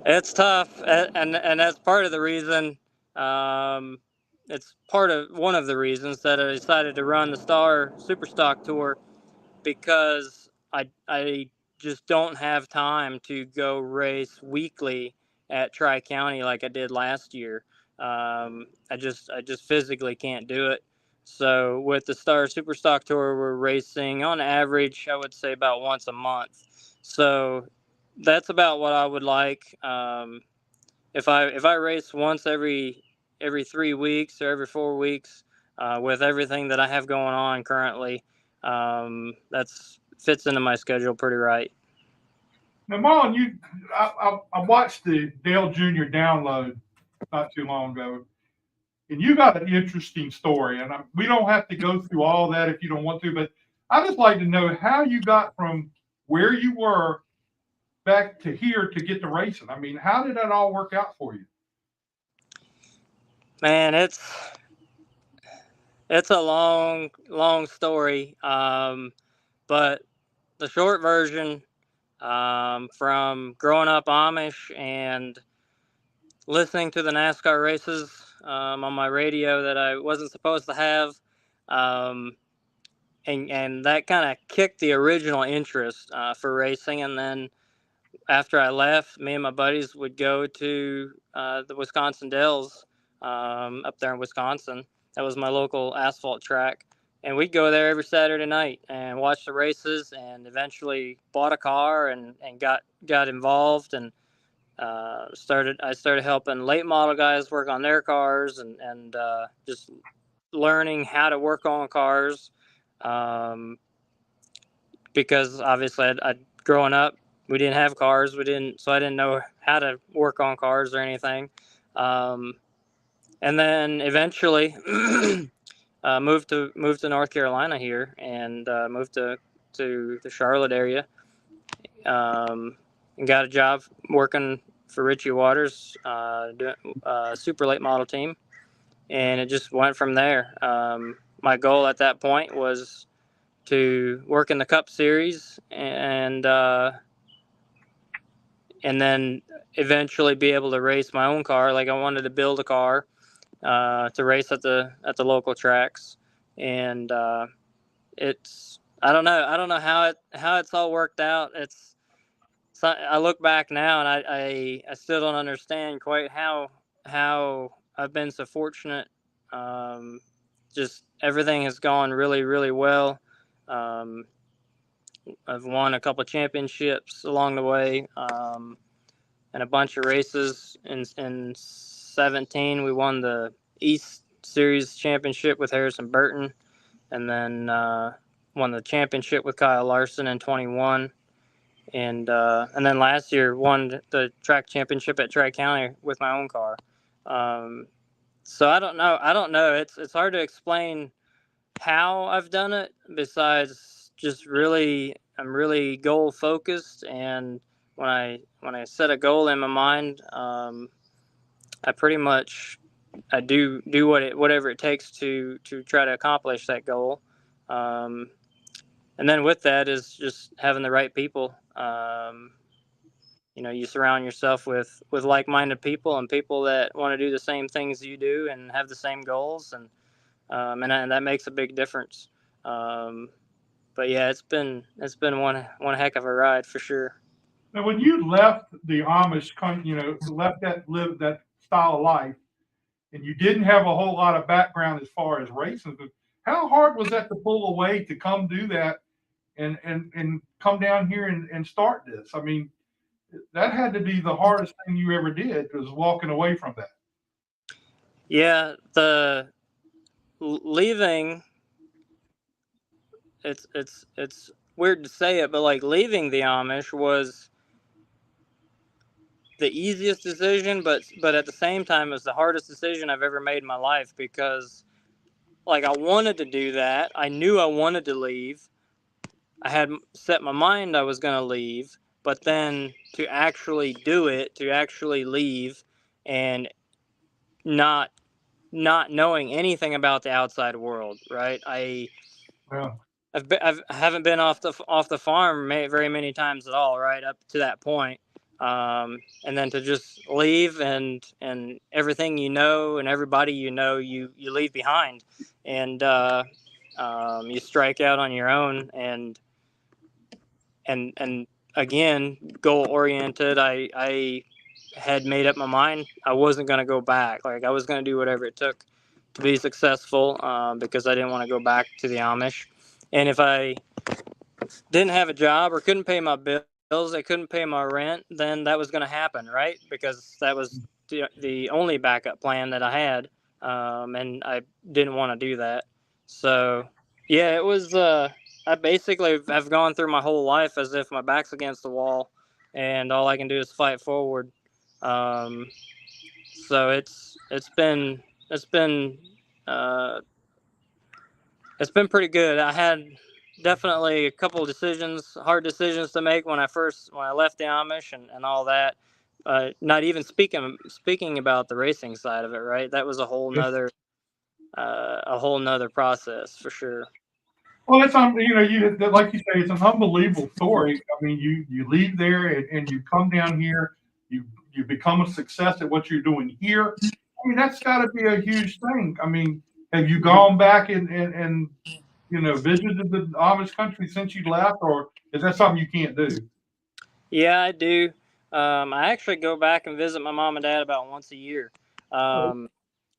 It's tough, and that's part of the reason. It's one of the reasons that I decided to run the Super Stock Tour, because I just don't have time to go race weekly at Tri-County like I did last year. I just physically can't do it. So with the Super Stock Tour, we're racing on average, I would say, about once a month. So that's about what I would like. If I race once every 3 weeks or every 4 weeks, with everything that I have going on currently, that's fits into my schedule pretty right. Now, Marlin, I watched the Dale Jr. download not too long ago, and you got an interesting story. And we don't have to go through all that if you don't want to, but I just like to know how you got from where you were back to here to get to racing. I mean, how did that all work out for you? Man, it's a long story, but the short version, from growing up Amish and listening to the NASCAR races on my radio that I wasn't supposed to have, and that kind of kicked the original interest for racing. And then after I left, me and my buddies would go to the Wisconsin Dells up there in Wisconsin. That was my local asphalt track. And we'd go there every Saturday night and watch the races, and eventually bought a car and got involved, and I started helping late model guys work on their cars, and just learning how to work on cars, because obviously I'd growing up, we didn't have cars. So I didn't know how to work on cars or anything. And then eventually moved to North Carolina here, and moved to the Charlotte area, and got a job working for Richie Waters, doing super late model team, and it just went from there. My goal at that point was to work in the Cup Series, and then eventually be able to race my own car. Like, I wanted to build a car to race at the local tracks, and I don't know how it's all worked out. I look back now, and I still don't understand quite how I've been so fortunate. Just everything has gone really, really well. I've won a couple of championships along the way, and a bunch of races. In 2017, we won the East Series championship with Harrison Burton, and then won the championship with Kyle Larson in 2021. And then last year won the track championship at Tri-County with my own car. So I don't know. It's hard to explain how I've done it, besides just I'm really goal focused. And when I set a goal in my mind, I pretty much do whatever it takes to try to accomplish that goal. And then with that is just having the right people. You surround yourself with like-minded people and people that want to do the same things you do and have the same goals, and that makes a big difference. But yeah, it's been one heck of a ride for sure. Now, when you left the Amish, left live that style of life, and you didn't have a whole lot of background as far as racing, how hard was that to pull away to come do that and come down here and start this? I mean, that had to be the hardest thing you ever did, was walking away from that. Yeah, the leaving. It's weird to say it, but like leaving the Amish was the easiest decision, but at the same time, it was the hardest decision I've ever made in my life, because like I wanted to do that. I knew I wanted to leave. I had set my mind I was going to leave, but then to actually do it, to actually leave, and not knowing anything about the outside world, right? I haven't been off the farm very many times at all, right up to that point, and then to just leave and everything and everybody you leave behind, and you strike out on your own, and again, goal oriented. I had made up my mind I wasn't going to go back. Like I was going to do whatever it took to be successful, because I didn't want to go back to the Amish. And if I didn't have a job or couldn't pay my bills, I couldn't pay my rent, then that was going to happen, right? Because that was the only backup plan that I had, and I didn't want to do that. So, yeah, it was. I basically have gone through my whole life as if my back's against the wall, and all I can do is fight forward. So it's been uh, it's been pretty good. I had definitely a couple of hard decisions to make when I left the Amish and all that. Not even speaking about the racing side of it, right? That was a whole nother process for sure. Well, it's like you say, it's an unbelievable story. I mean, you leave there and you come down here, you become a success at what you're doing here. I mean, that's got to be a huge thing. I mean, have you gone back and visited the Amish country since you left, or is that something you can't do? Yeah, I do. I actually go back and visit my mom and dad about once a year.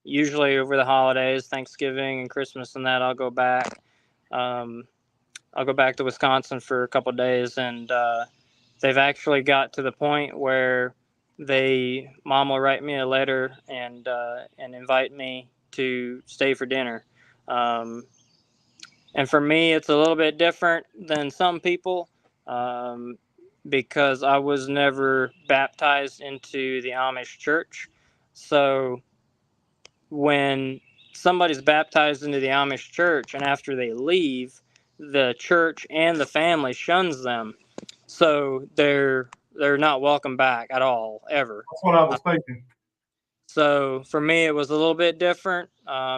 Usually over the holidays, Thanksgiving and Christmas and that, I'll go back. I'll go back to Wisconsin for a couple of days, and they've actually got to the point where Mom will write me a letter and invite me to stay for dinner. And for me, it's a little bit different than some people, because I was never baptized into the Amish church. So when somebody's baptized into the Amish church and after they leave, the church and the family shuns them. So they're not welcome back at all, ever. That's what I was thinking. So for me, it was a little bit different,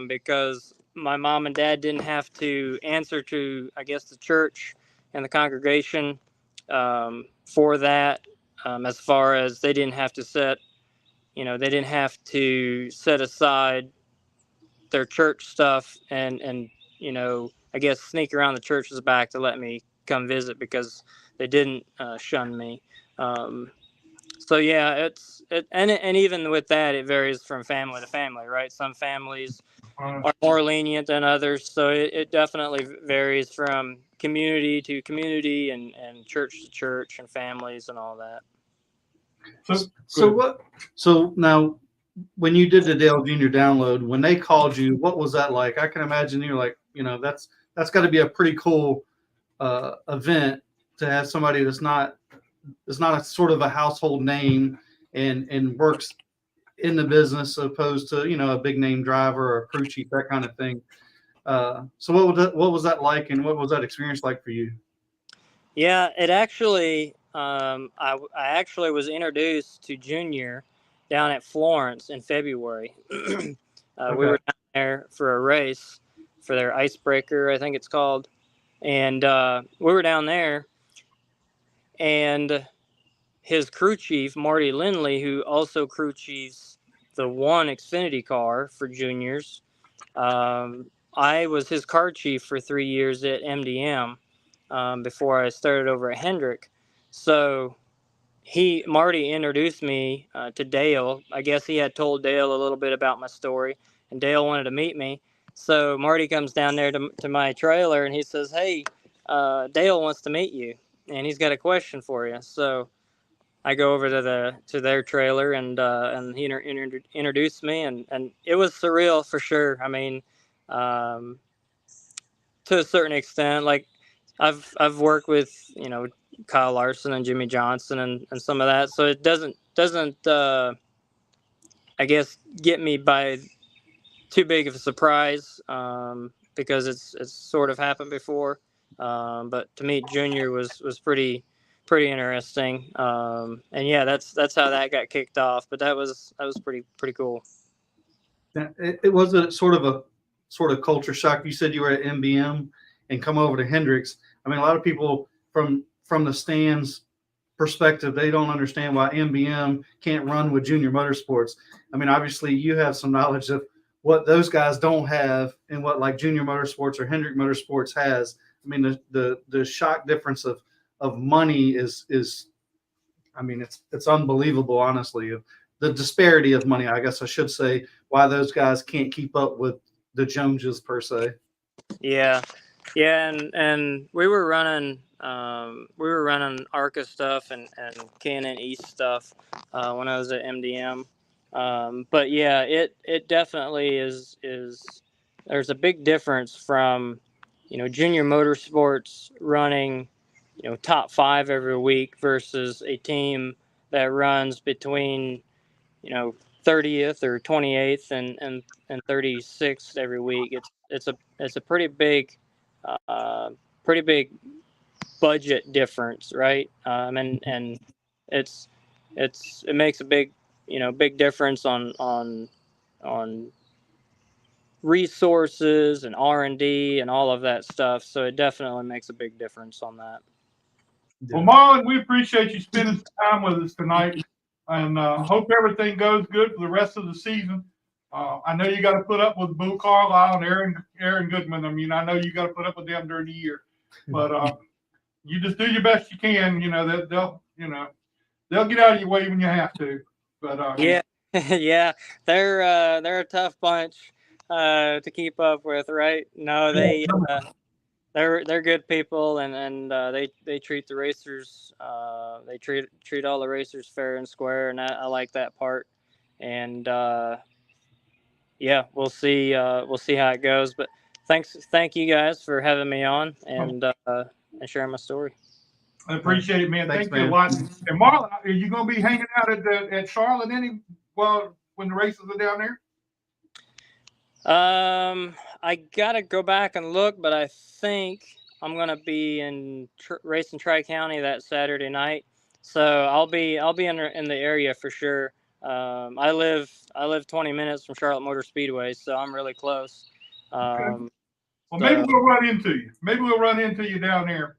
because my mom and dad didn't have to answer to, I guess, the church and the congregation, for that, as far as they didn't have to set aside their church stuff and I guess sneak around the church's back to let me come visit, because they didn't shun me. So yeah, and even with that, it varies from family to family, right? Some families are more lenient than others, so it definitely varies from community to community and church to church and families and all that. So now, when you did the Dale Jr. download, when they called you, what was that like? I can imagine you're like, that's got to be a pretty cool event to have somebody that's not a sort of a household name and works in the business, opposed to a big name driver or a crew chief, that kind of thing. So what was that like, and what was that experience like for you? Yeah, it actually, I actually was introduced to Junior down at Florence in February. We were down there for a race, for their icebreaker, I think it's called. And we were down there, and his crew chief, Marty Lindley, who also crew chiefs the one Xfinity car for juniors. I was his car chief for 3 years at MDM before I started over at Hendrick. So Marty introduced me to Dale. I guess he had told Dale a little bit about my story, and Dale wanted to meet me. So Marty comes down there to my trailer, and he says, "Hey, Dale wants to meet you, and he's got a question for you." So I go over to their trailer, and he introduced me, and it was surreal for sure. I mean, to a certain extent, like I've worked with Kyle Larson and Jimmy Johnson and some of that, so it doesn't I guess get me by too big of a surprise because it's sort of happened before. But to meet Junior was pretty interesting. And yeah, that's how that got kicked off. But that was pretty cool. It was a sort of culture shock. You said you were at MBM and come over to Hendricks. I mean, a lot of people from the stands perspective, they don't understand why MBM can't run with Junior Motorsports. I mean, obviously you have some knowledge of what those guys don't have and what like Junior Motorsports or Hendrick Motorsports has. I mean, the shock difference of money is I mean, it's unbelievable, honestly. The disparity of money, I guess I should say, why those guys can't keep up with the Joneses per se. Yeah, and we were running ARCA stuff and K&N East stuff when I was at MDM. But yeah, it definitely is. There's a big difference from Junior Motorsports running top 5 every week versus a team that runs between 30th or 28th and 36th every week. It's a pretty big budget difference, right? And it makes a big difference on resources and R&D and all of that stuff. So it definitely makes a big difference on that. Well, Marlin, we appreciate you spending some time with us tonight, and hope everything goes good for the rest of the season. I know you got to put up with Boo Carlisle and Aaron Goodman. I mean, I know you got to put up with them during the year, but you just do your best you can. They'll get out of your way when you have to. But yeah, yeah, they're a tough bunch to keep up with, right? No, they're good people, and they treat the racers they treat all the racers fair and square, and I like that part. And yeah, we'll see how it goes. But thank you guys for having me on and sharing my story. I appreciate it, man. Thanks, Thank you a lot. And Marlon, are you going to be hanging out at Charlotte when the races are down there? I gotta go back and look, but I think I'm gonna be in racing Tri-County that Saturday night, so I'll be in the area for sure. I live 20 minutes from Charlotte Motor Speedway, so I'm really close. Okay. Well, maybe we'll run into you. Maybe we'll run into you down there.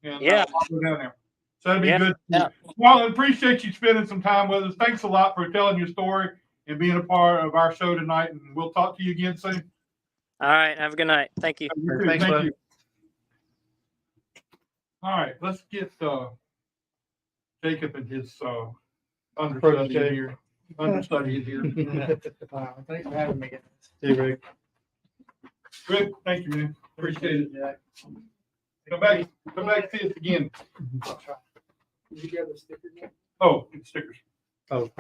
And, yeah, I'll go down there. So that'd be good. Yeah. Well, I appreciate you spending some time with us. Thanks a lot for telling your story and being a part of our show tonight. And we'll talk to you again soon. All right. Have a good night. Thank you. Thanks, Thank bud. you. All right. Let's get Jacob and his understudy here. Thanks for having me, guys. Hey, Rick. Good. Thank you, man. Appreciate it. Yeah. Come back. See us again. I'll try. Did you grab the sticker yet? Oh, stickers. Oh,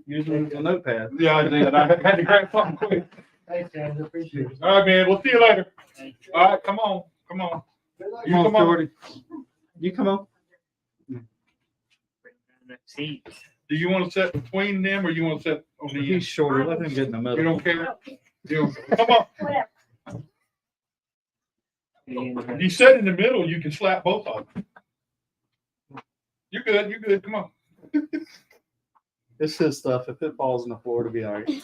using a notepad. Yeah, I did. I had to grab something quick. Thanks, guys. I appreciate it. All right, man. We'll see you later. Thank you. All right, come on. Come on, Jordy. You come on. Do you want to sit between them or you want to sit on the He's end? shorter. Let him get in the middle. You don't care? Come on. If you sit in the middle, you can slap both of them. You're good. Come on. It's his stuff. If it falls on the floor, it'll be all right.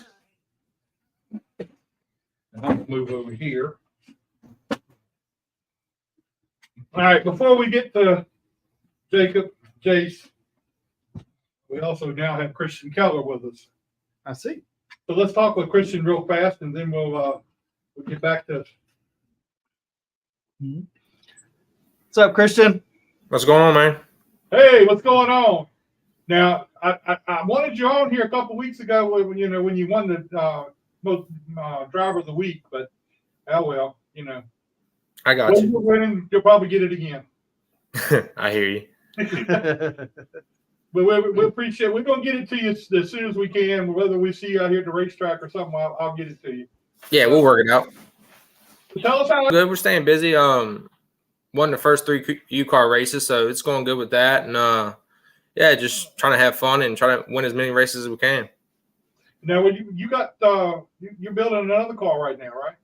move over here. All right, before we get to Jacob, Jace, we also now have Christian Keller with us. I see. So let's talk with Christian real fast, and then we'll get back to. What's up, Christian? What's going on, man? Hey, what's going on? Now, I wanted you on here a couple weeks ago when you won the most driver of the week, but oh well, I got when you. you're winning, you'll probably get it again. I hear you. But we appreciate. We're gonna get it to you as soon as we can. Whether we see you out here at the racetrack or something, I'll get it to you. Yeah, we'll work it out. Tell us how. Good. We're staying busy. Won the first 3 UCAR races, so it's going good with that. And yeah, just trying to have fun and try to win as many races as we can. Now, you got you're building another car right now, right?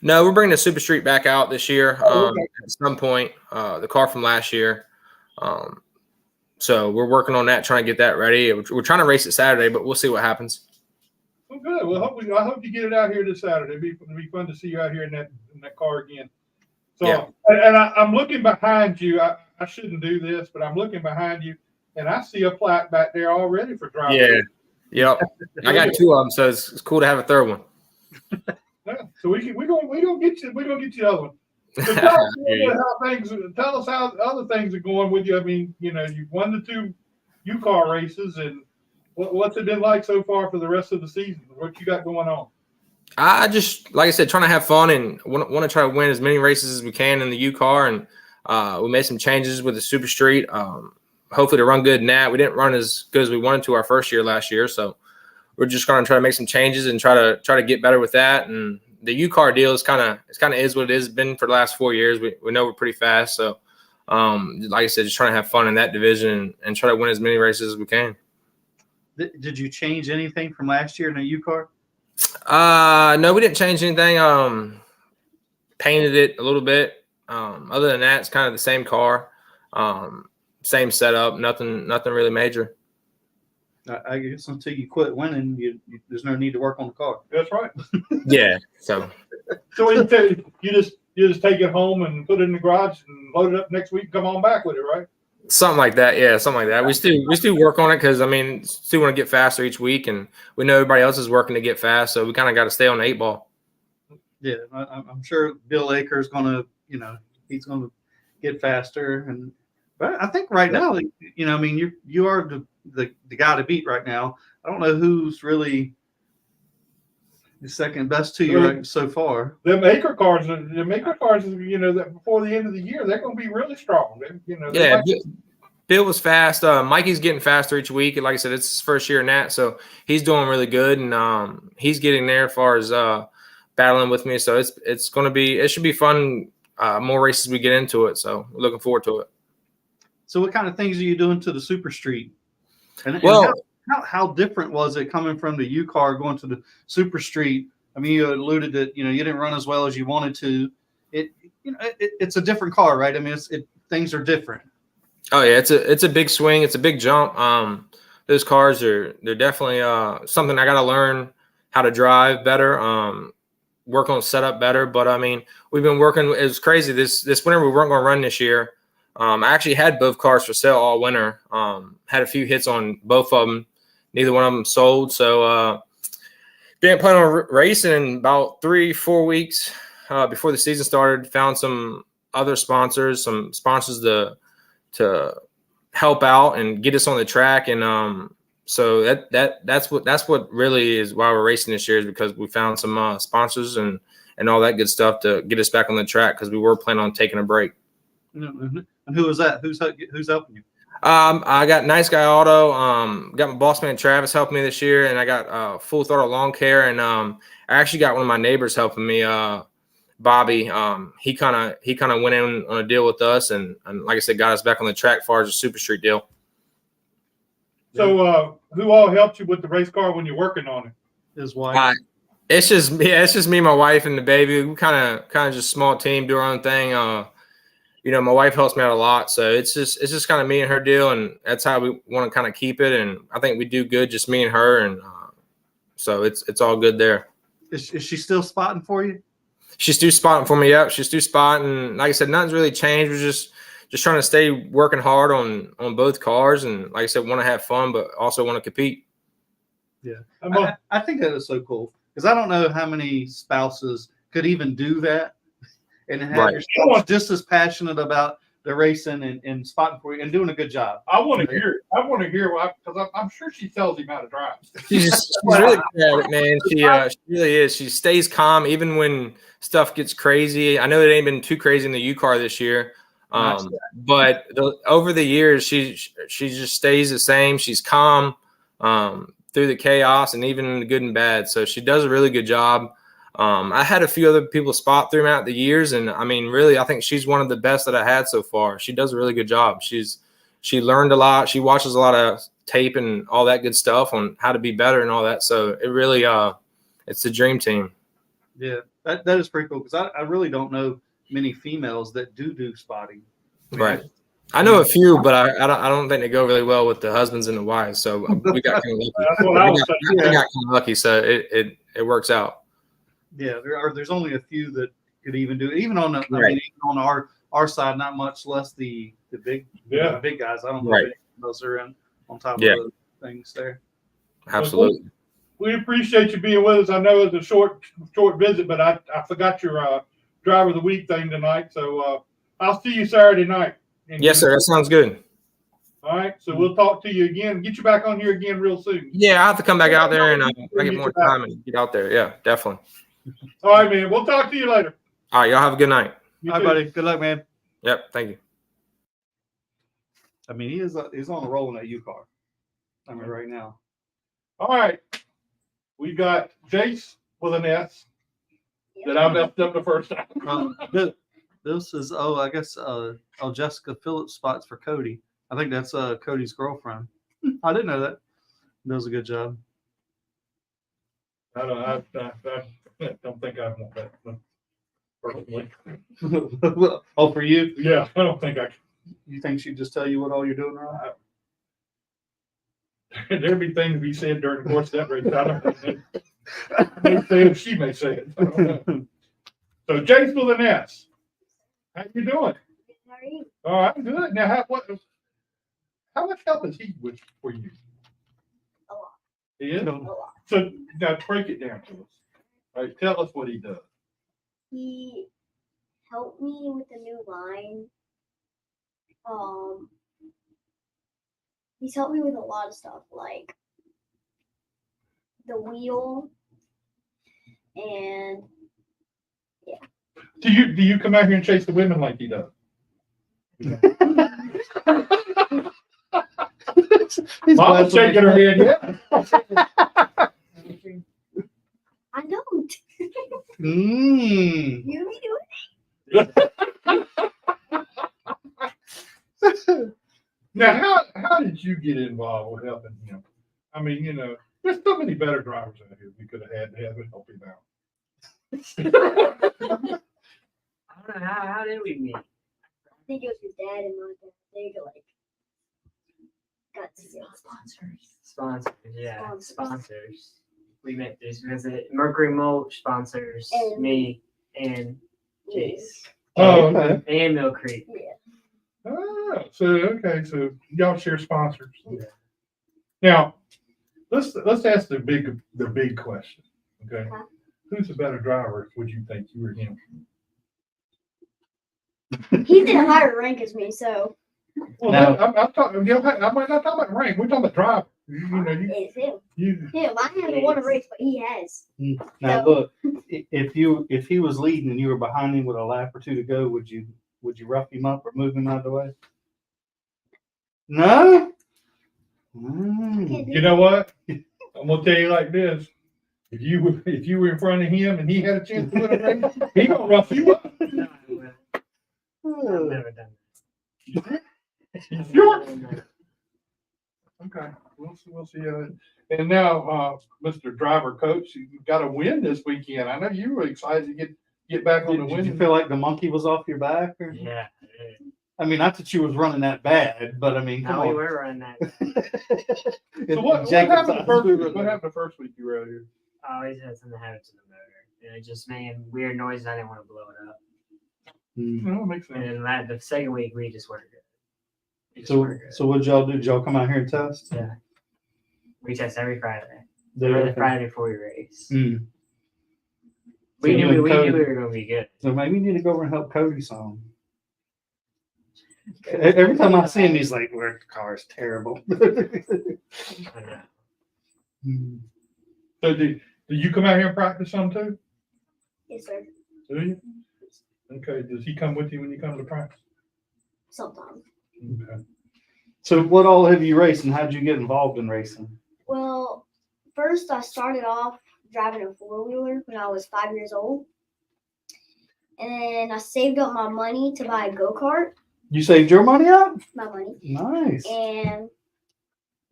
No, we're bringing the Super Street back out this year. Okay. At some point, the car from last year. So we're working on that, trying to get that ready. We're trying to race it Saturday, but we'll see what happens. Well, good. Well, I hope you get it out here this Saturday. It'd be fun to see you out here in that car again. So, Yeah. and I'm looking behind you. I shouldn't do this, but I'm looking behind you, and I see a plaque back there already for driving. Yeah. Yep. I got 2 of them, so it's cool to have a third one. Yeah. So we're gonna get you the other one. So tell us tell us how other things are going with you. I mean, you've won the 2 UCAR races, and what's it been like so far for the rest of the season? What you got going on? I just, like I said, trying to have fun and want to try to win as many races as we can in the UCAR. And we made some changes with the Super Street. Hopefully to run good in that. We didn't run as good as we wanted to our first year last year, so we're just going to try to make some changes and try to get better with that. And the UCAR deal is kind of is what it is. Been for the last 4 years. We know we're pretty fast, so like I said, just trying to have fun in that division and try to win as many races as we can. Did you change anything from last year in the UCAR? No, we didn't change anything. Painted it a little bit. Other than that, it's kind of the same car, same setup. Nothing really major. I guess until you quit winning, there's no need to work on the car. That's right. Yeah. So You just take it home and put it in the garage and load it up next week and come on back with it, right? something like that. Yeah, something like that. We still work on it because still want to get faster each week, and we know everybody else is working to get fast, so we kind of got to stay on the 8 ball. Yeah, I'm sure Bill Aker's going to, he's going to get faster, but I think right now, you are the guy to beat right now. I don't know who's really the second best to you so far. The maker cars, that before the end of the year, they're going to be really strong. Bill was fast. Mikey's getting faster each week. Like I said, it's his first year in that, so he's doing really good, and he's getting there as far as battling with me. So it should be fun. More races we get into it, so we're looking forward to it. So what kind of things are you doing to the Super Street? And how different was it coming from the UCAR going to the Super Street? I mean, you alluded that you didn't run as well as you wanted to. It's a different car, right? I mean, things are different. Oh yeah, it's a big swing. It's a big jump. Those cars they're definitely something I got to learn how to drive better. Work on setup better. But I mean, we've been working. It was crazy this winter. We weren't going to run this year. I actually had both cars for sale all winter. Had a few hits on both of them. Neither one of them sold. So didn't plan on racing in about 3-4 weeks before the season started. Found some other sponsors, to help out and get us on the track. And so that's what really is why we're racing this year, is because we found some sponsors and all that good stuff to get us back on the track, because we were planning on taking a break. And who was that? Who's helping you? I got Nice Guy Auto. Got my boss man Travis helping me this year, and I got Full Throttle Lawn Care, and I actually got one of my neighbors helping me, Bobby. He kind of went in on a deal with us, and like I said, got us back on the track as far as the Super Street deal. So who all helped you with the race car when you're working on it? His wife. It's just me, my wife, and the baby. We kind of just small team, do our own thing. My wife helps me out a lot, so it's just kind of me and her deal, and that's how we want to kind of keep it. And I think we do good, just me and her, and so it's all good there. Is she still spotting for you? she's still spotting for me. Yep, she's still spotting. Like I said, nothing's really changed. We're just trying to stay working hard on both cars, and like I said, want to have fun, but also want to compete. Yeah, I think that is so cool because I don't know how many spouses could even do that and have your spouse just as passionate about the racing and spotting for you and doing a good job. I want to hear it. I want to hear why, because I'm sure she tells him how to drive. She's really good at it, man. She really is. She stays calm even when stuff gets crazy. I know it ain't been too crazy in the UCAR this year, but over the years, she just stays the same. She's calm through the chaos and even the good and bad. So she does a really good job. I had a few other people spot throughout the years, and I mean, really, I think she's one of the best that I had so far. She does a really good job. She learned a lot. She watches a lot of tape and all that good stuff on how to be better and all that. So it really, it's the dream team. Yeah, that is pretty cool because I really don't know many females that do spotting. Right. I know a few, but I don't think they go really well with the husbands and the wives. So we got kind of lucky. That's what I was we got kind of lucky, so it works out. Yeah, there's only a few that could even do it. Even on I mean, even on our side, not much less the big the big guys. I don't know if those are on top of the things there. Absolutely. We appreciate you being with us. I know it's a short visit, but I forgot your driver of the week thing tonight. So I'll see you Saturday night. Yes, sir. That sounds good. All right. So we'll talk to you again. Get you back on here again real soon. Yeah, I have to come back out there and I get more time and get out there. Yeah, definitely. All right, man. We'll talk to you later. All right, y'all have a good night. All right, buddy. Good luck, man. Yep. Thank you. I mean, he's on a roll in that UCAR. I mean, right now. All right. We got Jace with an S that I messed up the first time. This is I guess Jessica Phillips spots for Cody. I think that's Cody's girlfriend. I didn't know that. Does a good job. I don't think I want that personally. Oh, for you? Yeah, I don't think I can. You think she'd just tell you what all you're doing wrong? There'd be things be said during the course of that race. I don't know. Say it, she may say it. I don't know. So Jace with an S. How you doing? How are you? All right, good. Now, how much help is he with for you? A lot. He is? A lot. So now break it down to us. All right, tell us what he does. He helped me with the new line. He's helped me with a lot of stuff, like the wheel, and yeah. Do you come out here and chase the women like he does? Mama's shaking her head. Yeah. I don't. Mm. You be doing Now, how did you get involved with helping him? I mean, there's so many better drivers out here we could have had to have help him out. I don't know how did we meet? I think it was your dad and my dad. They got together. Sponsors, yeah, sponsors. We met this visit. Mercury Mulch sponsors And me and Jace Oh, okay. and Mill Creek. Yeah. So y'all share sponsors. Yeah. Now, let's ask the big question. Okay, Huh? Who's a better driver? Would you think, you or him? He's in a higher rank as me, so Well, No. I'm talking. I might not talk about rank. We're talking about driver. it's him. You. Him. I haven't won a race, but he has. Now look, if he was leading and you were behind him with a lap or two to go, would you rough him up or move him out of the way? No. Mm. You know what? I'm gonna tell you like this: if you were in front of him and he had a chance to win a race, he gonna rough you up. No, I've never done Sure. that. Okay, we'll see how it. And now, Mr. Driver Coach, you got a win this weekend. I know you were excited to get back on the Did you winning. feel like the monkey was off your back? Or? Yeah. I mean, not that you was running that bad, but I mean, come No, we on. were running that. So what happened the first week? What happened the first week you were out here? I always had something happen to the motor. and it just made weird noises. I didn't want to blow it up. No, it makes And sense. then the second week, we just weren't good. We just So, weren't good. so what did y'all do? Did y'all come out here and test? Yeah. We test every Friday. Did Or it? the Friday before we race. Mm. We So knew you we and knew Cody- we were going to be good. So maybe we need to go over and help Cody some. Every time I see him, he's like, "Where the car is terrible." I know. Mm. So do you come out here and practice some too? Yes, sir. Do you? Okay. Does he come with you when you come to practice? Sometimes. Okay. So, what all have you raced, and how did you get involved in racing? Well, first I started off driving a 4-wheeler when I was 5 years old. And then I saved up my money to buy a go-kart, You saved your money up? my money. Nice. And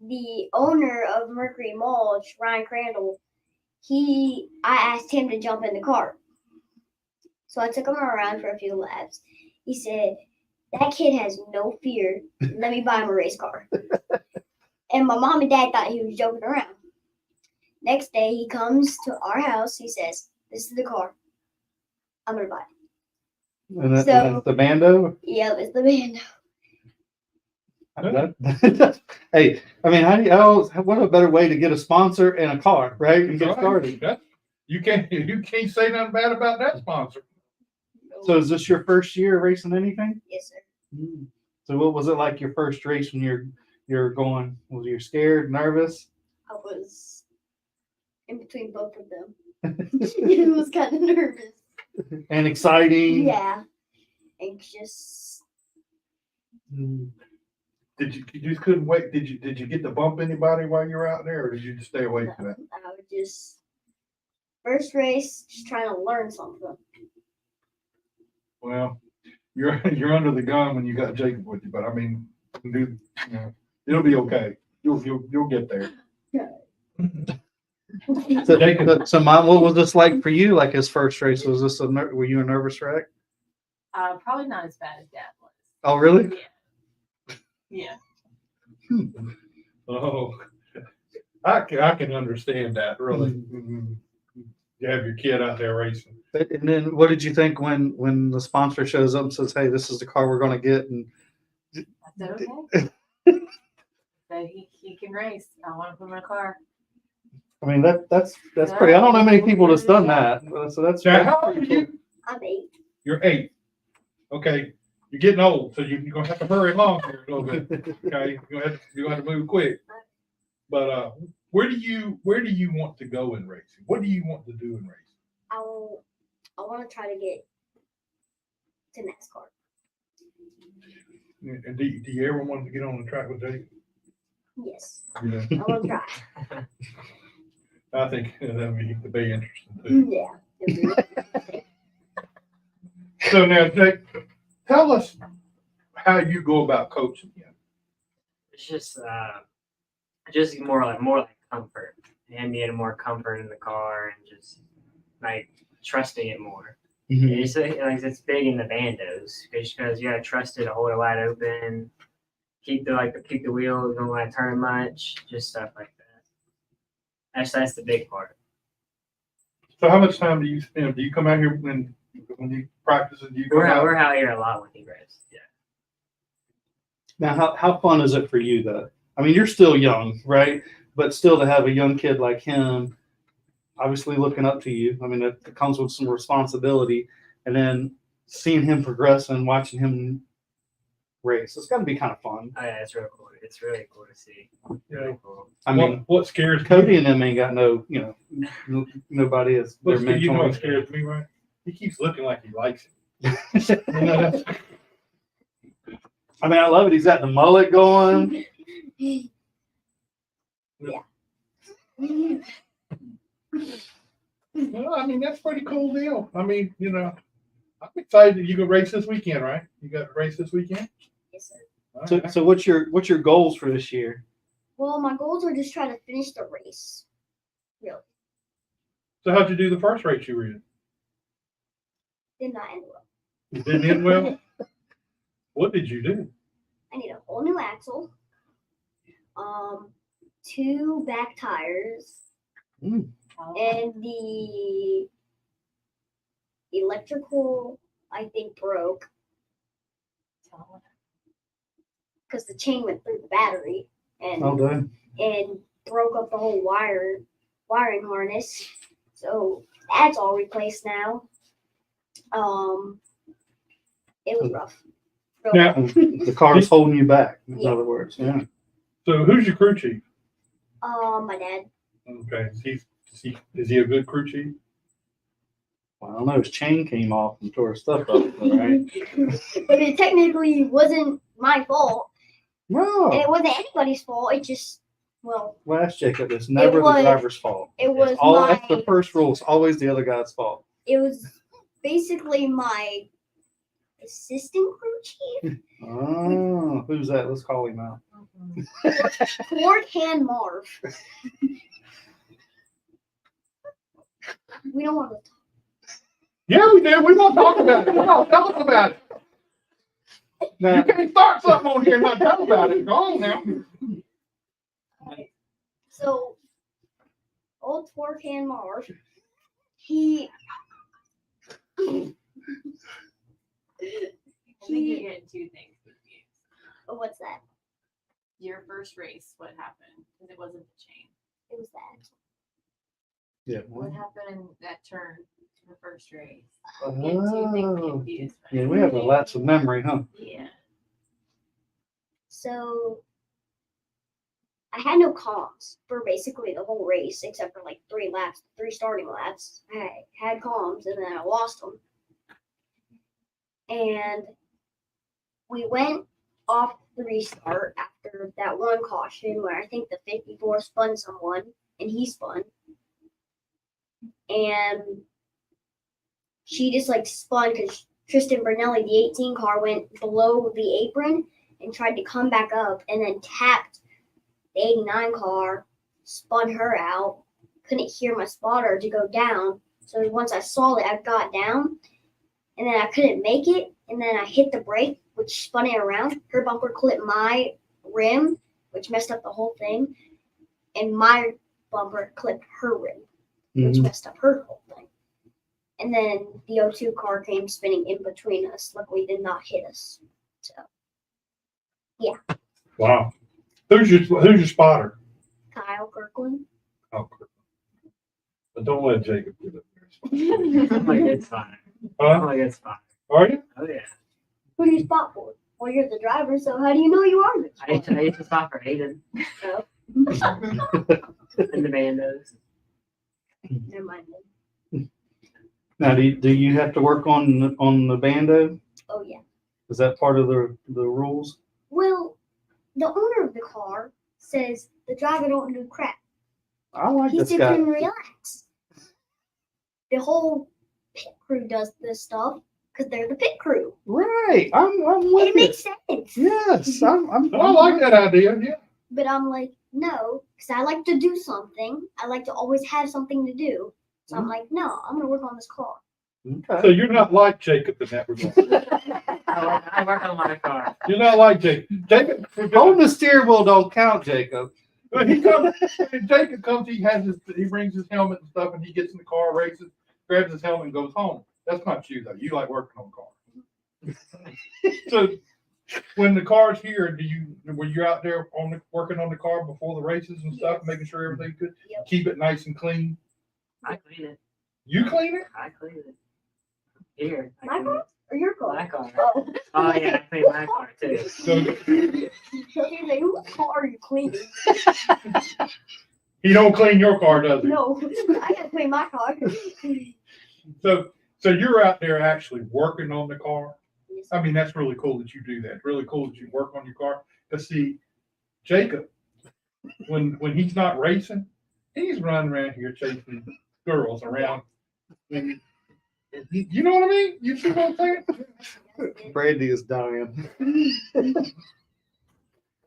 the owner of Mercury Mulch, Ryan Crandall, I asked him to jump in the cart. So I took him around for a few laps. He said, "That kid has no fear. Let me buy him a race car." And my mom and dad thought he was joking around. Next day, he comes to our house. He says, "This is the car. I'm going to buy it." And that's So- the Bando? Yep, it's the Bando. Hey, I mean, what a better way to get a sponsor and a car, right? And get Right. started. You can't say nothing bad about that sponsor. So, is this your first year racing anything? Yes, sir. Mm. So, what was it like your first race when you're going? Was you scared, nervous? I was in between both of them. It was kind of nervous. And exciting? Yeah. Anxious. Mm. You just couldn't wait? Did you get to bump anybody while you were out there, or did you just stay away from that? I would just, first race, just trying to learn something. Well, you're under the gun when you got Jacob with you, but I mean, it'll be okay. You'll get there. So, Mom, what was this like for you? Like his first race, was this were you a nervous wreck? Probably not as bad as Dad was. Oh, really? Yeah. Oh, I can understand that really. You have your kid out there racing. And then, what did you think when the sponsor shows up and says, "Hey, this is the car we're going to get"? And I said, okay. So he can race. I want to put him in a car. I mean, that's pretty. I don't know many people that's done that. So that's Now, how old are pretty cool. you? I'm 8. You're 8. Okay, you're getting old, so you're gonna have to hurry along here a little bit. Okay, you're gonna have to move quick. But where do you want to go in racing? What do you want to do in racing? I want to try to get to NASCAR. And do you ever want to get on the track with Jake? Yes. Yeah, I want to try. I think that'd be interesting too. Yeah. So now, Jake, tell us how you go about coaching him. It's just more like comfort. And getting more comfort in the car and just like trusting it more. Mhm. It's like it's big in the bandos because you gotta trust it to hold it wide open, keep the wheel, don't let it turn much, just stuff like that. That's the big part. So how much time do you spend? Do you come out here when you practice? Do you come We're out? out here a lot with you guys. Yeah. Now, how fun is it for you though? I mean, you're still young, right? But still, to have a young kid like him, obviously looking up to you. I mean, it comes with some responsibility, and then seeing him progress and watching him race, it's got to be kind of fun. Oh yeah, it's real cool. It's really cool to see. Really cool. I mean, what scares Cody me? and them ain't got nobody is their You know what mentor. scares me, right? He keeps looking like he likes it. You know, that's- I mean, I love it. He's got the mullet going. Well, I mean, that's a pretty cool deal. I mean, I'm excited that you can race this weekend, right? You got to race this weekend? Yes, sir. All So, right. so what's your goals for this year? Well, my goals are just try to finish the race. So how'd you do the first race you were in? Did not end well. It didn't end well? What did you do? I need a whole new axle, 2 back tires, Mm. and the electrical, I think, broke because the chain went through the battery and Oh, dang. and broke up the whole wiring harness. So that's all replaced now. It was rough. Real Now, rough. The car's holding you back, in Yeah. other words. Yeah. so who's your crew chief? My dad. Okay, is he a good crew chief? Well, I don't know. His chain came off and tore his stuff up, right? But it technically wasn't my fault, and No. it wasn't anybody's fault. It just, well, Well, that's Jacob. It's never was- the driver's fault. it was That's the my, first rule. It's always the other guy's fault. it was basically my assistant crew chief, Oh, who's that? Let's call him out. Ford Hand Marv. We don't want to. Yeah, we do. We want to talk about it. Come on, tell us about it. You Now, can't start something on here and not tell about it. Go on now. So, old Ford Hand Marv, he. I think you're getting two things confused. What's that? Your first race, what happened? Because it wasn't the chain. It was that. yeah. What happened in that turn to the first race? Oh, Getting two things confused. yeah, we have a lots of memory, huh? Yeah. So, I had no comms for basically the whole race, except for like 3 starting laps. I had comms and then I lost them. And we went off the restart after that one caution where I think the 54 spun someone and he spun. And she just like spun because Tristan Bernelli, the 18 car, went below the apron and tried to come back up and then tapped the 89 car, spun her out, couldn't hear my spotter to go down. So once I saw it, I got down and then I couldn't make it. And then I hit the brake, which spun it around. Her bumper clipped my rim, which messed up the whole thing. And my bumper clipped her rim, which messed up her whole thing. And then the O2 car came spinning in between us. Luckily, did not hit us. So, Wow. Who's your spotter? Kyle Kirkland. Oh, but don't let Jacob do it. I'm like, it's fine. Huh? I'm like, it's fine. Are you? Oh, yeah. Who do you spot for? Well, you're the driver, so how do you know you are? I used to stop for Aiden Oh, in the bandos. never mind then. Now, do you have to work on the bando? Oh, yeah. Is that part of the rules? Well, the owner of the car says the driver don't do crap. I like He this sits guy. and relax. The whole pit crew does this stuff because they're the pit crew. Right. I'm It with you. makes sense. Yes. I like that idea. Yeah. But I'm like, no, because I like to do something. I like to always have something to do. So I'm like, no, I'm going to work on this car. So Okay. you're not like Jacob in that regard. I work on my car. You're not like Jacob. Jacob, Holding the steering wheel don't count, Jacob. when Jacob comes, he brings his helmet and stuff, and he gets in the car, races, grabs his helmet, and goes home. That's not you though. You like working on cars. So when the car's here, when you're out there working on the car before the races and stuff, Yes. making sure everything's good, Yep. keep it nice and clean. I clean it. You clean it? I clean it. Here. I My clean car or your car? My car. Oh. Oh, yeah, I clean my car too. So He's like, whose car are you cleaning? he don't clean your car, does he? No, I got to clean my car. So you're out there actually working on the car. I mean, that's really cool that you do that. It's really cool that you work on your car. But see, Jacob, when he's not racing, he's running around here chasing girls around. And you know what I mean? You see what I'm saying? Brandy is dying.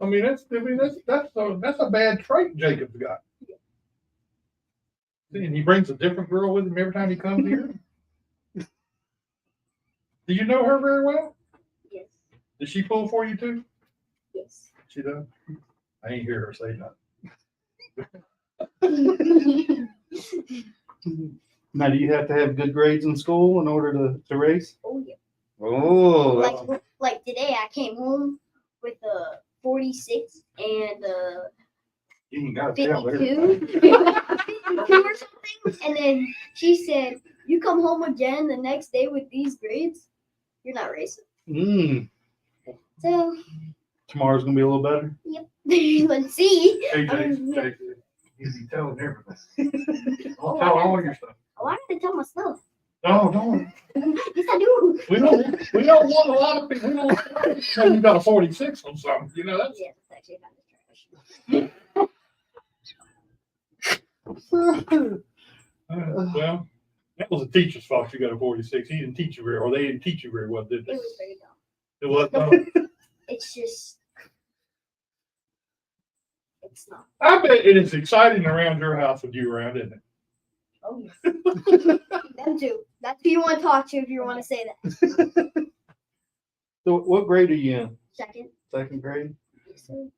I mean, that's a bad trait Jacob's got. And he brings a different girl with him every time he comes here. Do you know her very well? Yes, Does she pull for you too? yes. She does. I ain't hear her say nothing. Now, do you have to have good grades in school in order to race? Oh yeah. Oh, that's, Like today, I came home with a 46 and a You ain't gotta tell 52, everybody. 52 or something. And then she said, "You come home again the next day with these grades, you're not racing." So tomorrow's gonna be a little better. let's see. Hey, Jake, you be telling everything. I'll tell all your stuff. Oh, I gotta tell my stuff. No, don't. Yes, I do. We don't want a lot of people. We don't want say you got a 46 on something. You know that's. Yeah, that's actually kind of trash. Well, that was a teacher's fault. You got a 46. He didn't teach you very, or they didn't teach you very well, did they? It was very dumb. It was. No. It's just, it's not. I bet it is exciting around your house with you around, isn't it? Oh, yes. Them too. That's who you want to talk to if you want to say that. So, what grade are you in? Second. Second grade. Yes, sir.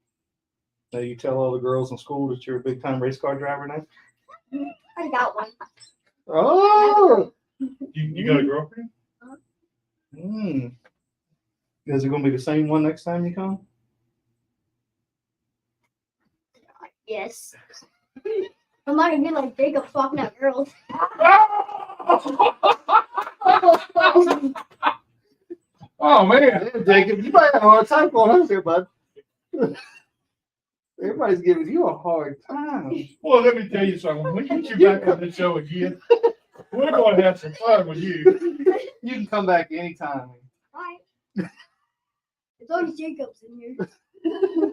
Now you tell all the girls in school that you're a big time race car driver now. I got one. Oh. You got a girlfriend? Is it gonna be the same one next time you come? Yes. I'm not gonna be like Jacob fucking out girls. Oh man. Jacob, you might have a hard time going up here, bud. Everybody's giving you a hard time. Well, let me tell you something. When we get you back on the show again, we're going to have some fun with you. You can come back anytime. Alright. As long as Jacob's in here.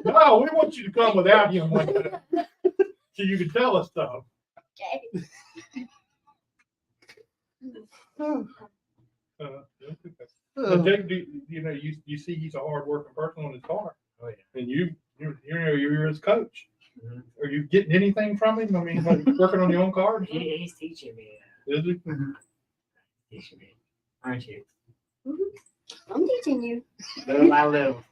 No, we want you to come without him like that, so you can tell us stuff. Okay. Jake, you know, you see he's a hard-working person on his car. Oh, yeah. And you're his coach. Mm-hmm. Are you getting anything from him? I mean, like working on your own car? He's teaching me. Is he? Teaching me. Aren't you? I'm teaching you. Little by little.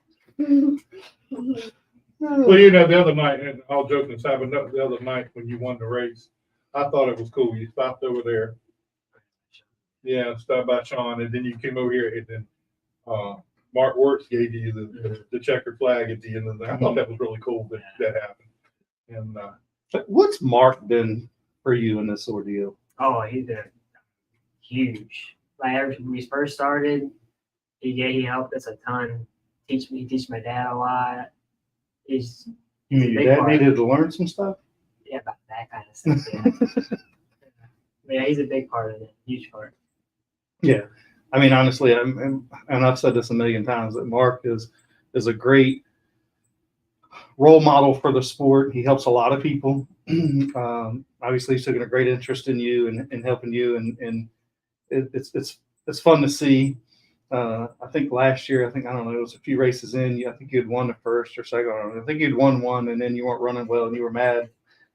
Well, you know, the other night, and all joking aside, but the other night when you won the race, I thought it was cool. You stopped over there. Yeah, stopped by Sean, and then you came over here, and then Mark Wirtz gave you the checkered flag at the end of the. I thought that was really cool that happened. And what's Mark been for you in this ordeal? Oh, he's been huge. Like ever since we first started, he helped us a ton. He teach my dad a lot. He's You mean your dad needed to learn some stuff? Yeah, about that kind of stuff. Yeah. Yeah, he's a big part of it, huge part. Yeah, I mean, honestly, and I've said this a million times that Mark is a great role model for the sport. He helps a lot of people. Obviously, he's taken a great interest in you and helping you, and it's fun to see. I think last year, I don't know, it was a few races in. I think you had won the first or second. I think you'd won one, and then you weren't running well, and you were mad.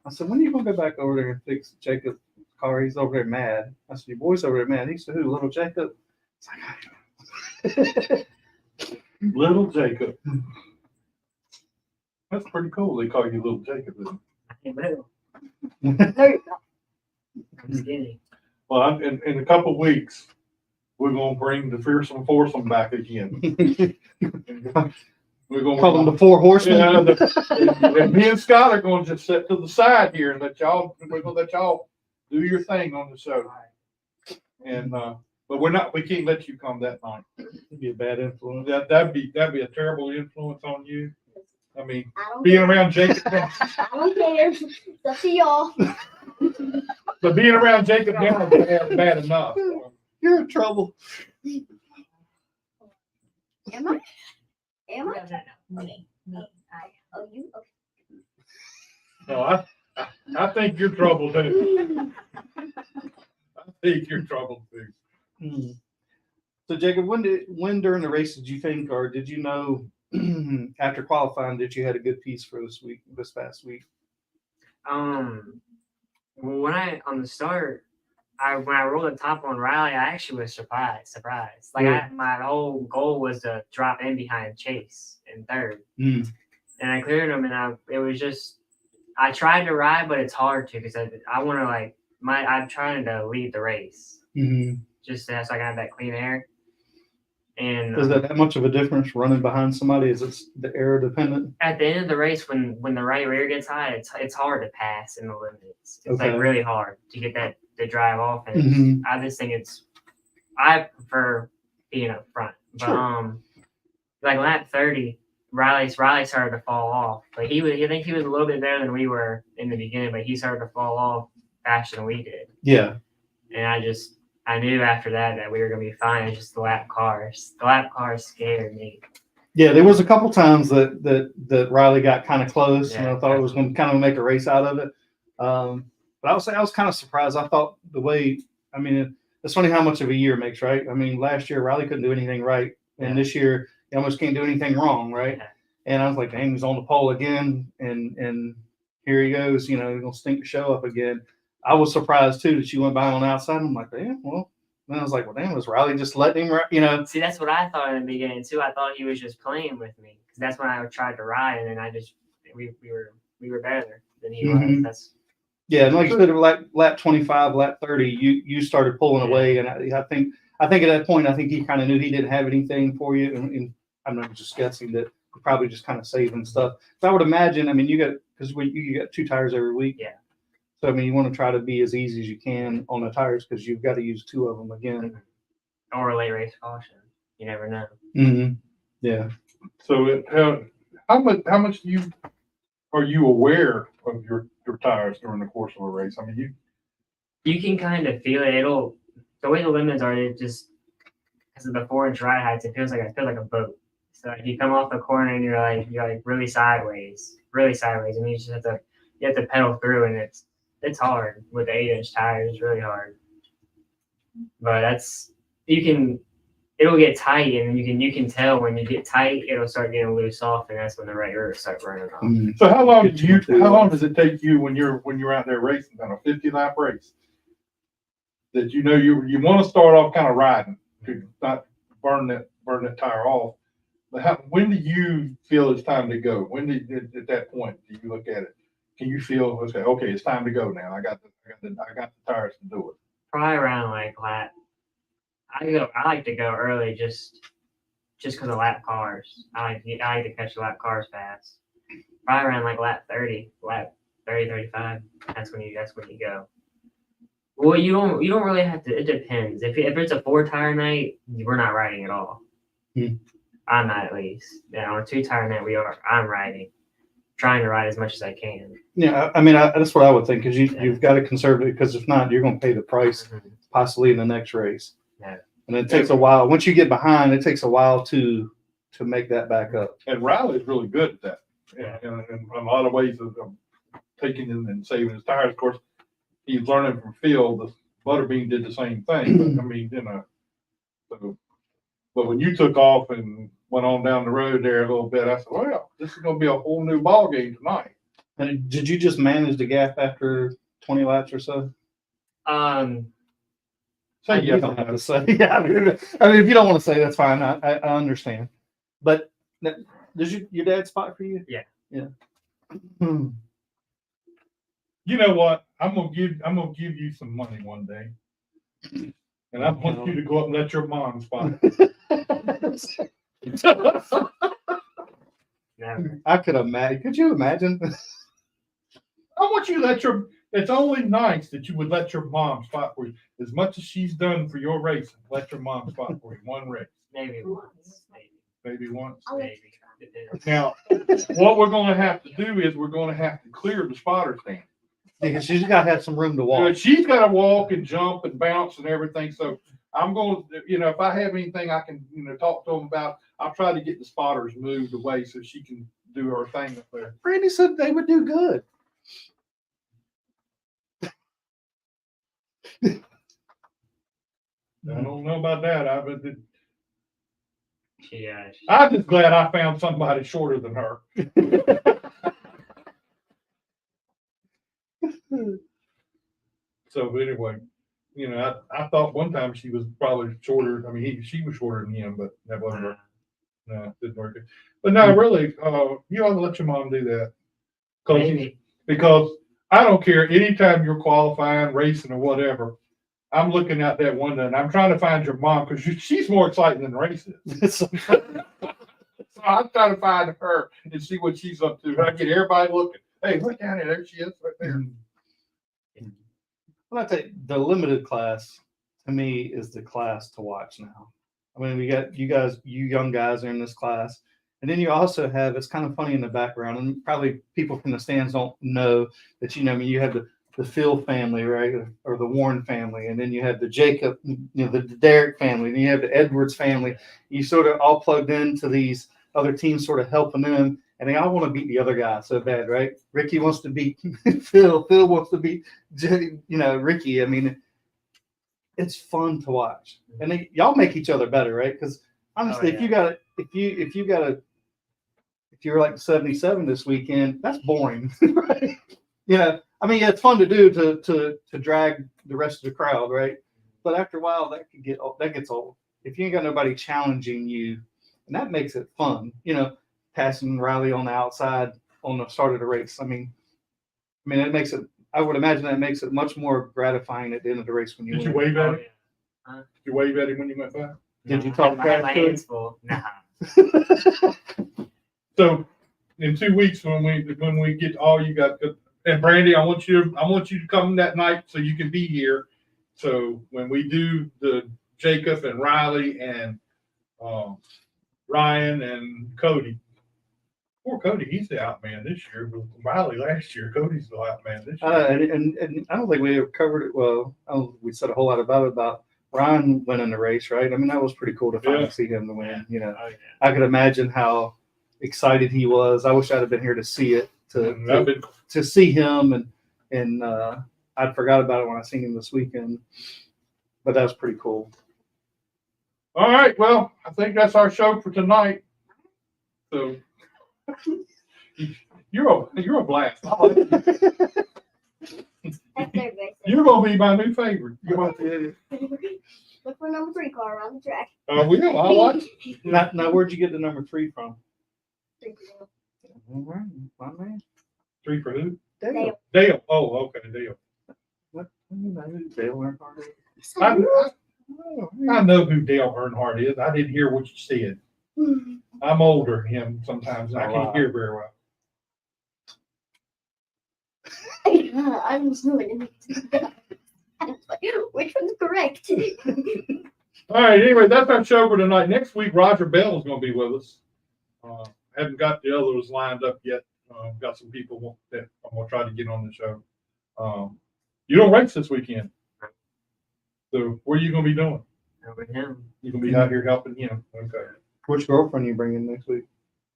I said, when are you going to go back over there and fix Jacob's car? He's over there mad. I said, your boy's over there mad. He said, who, little Jacob? It's like, little Jacob. That's pretty cool. They call you little Jacob. Hey, little. No, you're not. I'm skinny. Well, in a couple of weeks, we're going to bring the fearsome foursome back again. We're going to call them the four horsemen. Yeah, and me and Scott are going to just sit to the side here and we're going to let y'all do your thing on the show. And but we can't let you come that night. It'd be a bad influence. That'd be a terrible influence on you. I mean, I don't being care. around Jacob. I don't care. It's up to y'all. But being around Jacob now is bad enough. You're in trouble. Am I? Am I? No. Me. Oh, you? Okay. No, I think you're trouble too. I think you're trouble too. So Jacob, when during the race did you think, or did you know after qualifying that you had a good piece for this past week? Well, on the start, when I rolled the top on Riley, I actually was surprised. Like my whole goal was to drop in behind Chase in third, and I cleared him. And it was just I tried to ride, but it's hard to because I want to like I'm trying to lead the race Mm-hmm. just so I can have that clean air. And Is that much of a difference running behind somebody? Is it the air dependent? at the end of the race, when the right rear gets high, it's hard to pass in the limits. It's Okay. like really hard to get that to drive off. And Mhm. I just think I prefer being up front. But Sure. like lap 30, Riley started to fall off. Like I think he was a little bit better than we were in the beginning, but he started to fall off faster than we did. Yeah. And I knew after that we were gonna be fine. It's just the lap cars. The lap cars scared me. Yeah, there was a couple times that Riley got kind of close, and Yeah, I thought it was going to kind of make a race out of it. But I was kind of surprised. I thought the way, I mean, it's funny how much of a year it makes, right? I mean, last year Riley couldn't do anything right, and this year he almost can't do anything wrong, right? Yeah. And I was like, dang, he's on the pole again, and here he goes. You know, he's gonna stink the show up again. I was surprised too that she went by on the outside. I'm like, damn, well. And I was like, well, damn, was Riley just letting him, you know? See, that's what I thought in the beginning too. I thought he was just playing with me because that's when I tried to ride, and then we were better than he was. Mhm. That's Yeah, and like you said, like lap 25, lap 30, you started pulling away, and I think at that point, I think he kind of knew he didn't have anything for you, and I'm not just guessing that you're probably just kind of saving stuff. So I would imagine, I mean, you got 2 tires every week. Yeah. So I mean, you want to try to be as easy as you can on the tires because you've got to use 2 of them again. or a late race caution. You never know. Mm-hmm. Yeah. So how much are you aware of your tires during the course of a race? I mean, You can kind of feel it. The way the limits are, it just because of the 4-inch ride heights, it feels like a boat. So like you come off the corner and you're like really sideways, and you have to pedal through, and it's hard with the 8-inch tires. It's really hard. But it'll get tight, and you can tell when you get tight, it'll start getting loose off, and that's when the right rear start running off. Mm-hmm. so how long does it take you when you're out there racing on a 50-lap race that you want to start off kind of riding to not burn that tire off? But when do you feel it's time to go? At that point do you look at it? Can you feel okay, it's time to go now? I got the tires to do it. Probably around like lap. I like to go early just because of lap cars. I like to catch the lap cars fast. Probably around like lap 30, 35. That's when you go. Well, you don't really have to. It depends. If it's a 4-tire night, we're not riding at all. I'm not, at least. Yeah, on a 2-tire night I'm riding, trying to ride as much as I can. Yeah, I mean, that's what I would think, because you've got to conserve it, because if not, you're going to pay the price possibly in the next race. Yeah. And it takes a while. Once you get behind, it takes a while to make that back up. And Riley's really good at that. Yeah. In a lot of ways of taking and saving his tires. Of course, he's learning from Phil. The Butterbean did the same thing. But, I mean, but when you took off and went on down the road there a little bit, I said, well, this is going to be a whole new ball game tonight. And did you just manage the gap after 20 laps or so? Say You yes. don't have to say. Yeah, I mean, if you don't want to say, that's fine. I understand. But does your dad spot for you? Yeah. Yeah. You know what? I'm gonna give you some money one day, and I want you to go up and let your mom spot. Never. I could imagine. Could you imagine? I want you to let it's only nice that you would let your mom spot for you. As much as she's done for your racing, let your mom spot for you one race. Maybe once. Maybe once. Maybe. Depends. Now, what we're gonna have to do is we're gonna have to clear the spotter stand. Because she's got to have some room to walk. She's got to walk and jump and bounce and everything. So I'm going to, if I have anything I can, talk to them about, I'll try to get the spotters moved away so she can do her thing up there. Brandy said they would do good. I don't know about that. I'm just glad I found somebody shorter than her. So anyway, I thought one time she was probably shorter. I mean, she was shorter than him, but that wasn't her. No, it didn't work. But no, really, you ought to let your mom do that. Maybe. Because I don't care. Anytime you're qualifying, racing, or whatever, I'm looking out that window and I'm trying to find your mom because she's more exciting than the race is. So I'm trying to find her and see what she's up to. I get everybody looking. Hey, look down there. There she is right there. Well, I tell you, the limited class to me is the class to watch now. I mean, we got you guys, you young guys are in this class. And then you also have, it's kind of funny in the background, and probably people from the stands don't know that, I mean, you have the Phil family, right? Or the Warren family. And then you have the Jacob, the Derrick family. And you have the Edwards family. You sort of all plugged into these other teams, sort of helping them. And they all want to beat the other guy so bad, right? Ricky wants to beat Phil. Phil wants to beat, Ricky. I mean, it's fun to watch. And y'all make each other better, right? Because honestly, if you're like 77 this weekend, that's boring, right? I mean, it's fun to do to drag the rest of the crowd, right? But after a while, that gets old. If you ain't got nobody challenging you, and that makes it fun, passing Riley on the outside on the start of the race. I mean, it makes it. I would imagine that makes it much more gratifying at the end of the race when you Did win. you wave at him? Huh? Did you wave at him when you went by? Did you I talk had my trash to him? hands full. Nah. So in 2 weeks when we get all you got, and Brandy, I want you to come that night so you can be here. So when we do the Jacob and Riley and Ryan and Cody, poor Cody, he's the outman this year. But Riley last year, Cody's the outman this year. And I don't think we ever covered it well. I don't think we said a whole lot about Ryan winning the race, right? I mean, that was pretty cool to finally see him to win. Oh, yeah. I could imagine how excited he was. I wish I'd have been here to see it, to see him, and I'd forgot about it when I seen him this weekend. But that was pretty cool. All right, well, I think that's our show for tonight. So you're a blast. That's their best. You're gonna be my new favorite. Look for number 3 car around the track. I will. I'll watch. Now, where'd you get the number 3 from? 3 for them. All right, my man. 3 for who? Dale. Dale. Oh, okay, Dale. What? Dale Earnhardt. I know who Dale Earnhardt is. I didn't hear what you said. I'm older than him sometimes, and I can't hear very well. I'm snoring. Which one's correct? All right, anyway, that's our show for tonight. Next week, Roger Bell is going to be with us. Haven't got the others lined up yet. Got some people that I'm going to try to get on the show. You don't race this weekend. So what are you going to be doing? Over him. You going to be out here helping him? Okay. Which girlfriend are you bringing next week?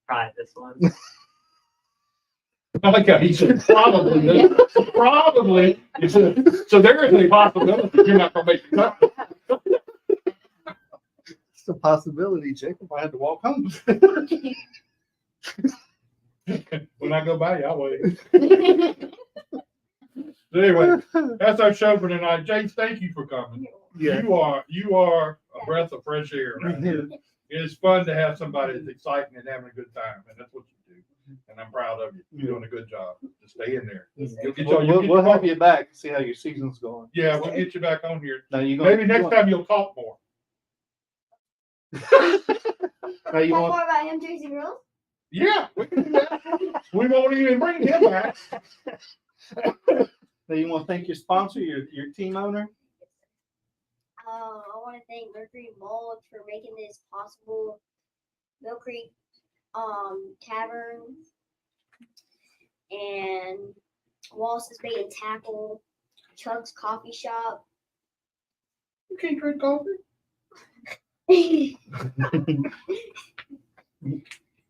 Probably this one. I like how he said probably. Probably. He said, so there is a possibility you're not going to make the cut. It's a possibility, Jacob. I had to walk home. When I go by you, I'll wait. So anyway, that's our show for tonight. Jace, thank you for coming. Yeah. You are a breath of fresh air. Right here. It's fun to have somebody that's exciting and having a good time, and that's what you do. And I'm proud of you. You're doing a good job. Just stay in there. We'll have you back. See how your season's going. Yeah, we'll get you back on here. Now Maybe next time you'll talk more. Now you Talk want more about him chasing girls? Yeah, we can do that. We won't even bring him back. Now you want to thank your sponsor, your team owner? I want to thank Mercury Mulch for making this possible. Mill Creek Tavern and Wallace's Bait and Tackle, Chuck's Coffee Shop. You can't drink coffee.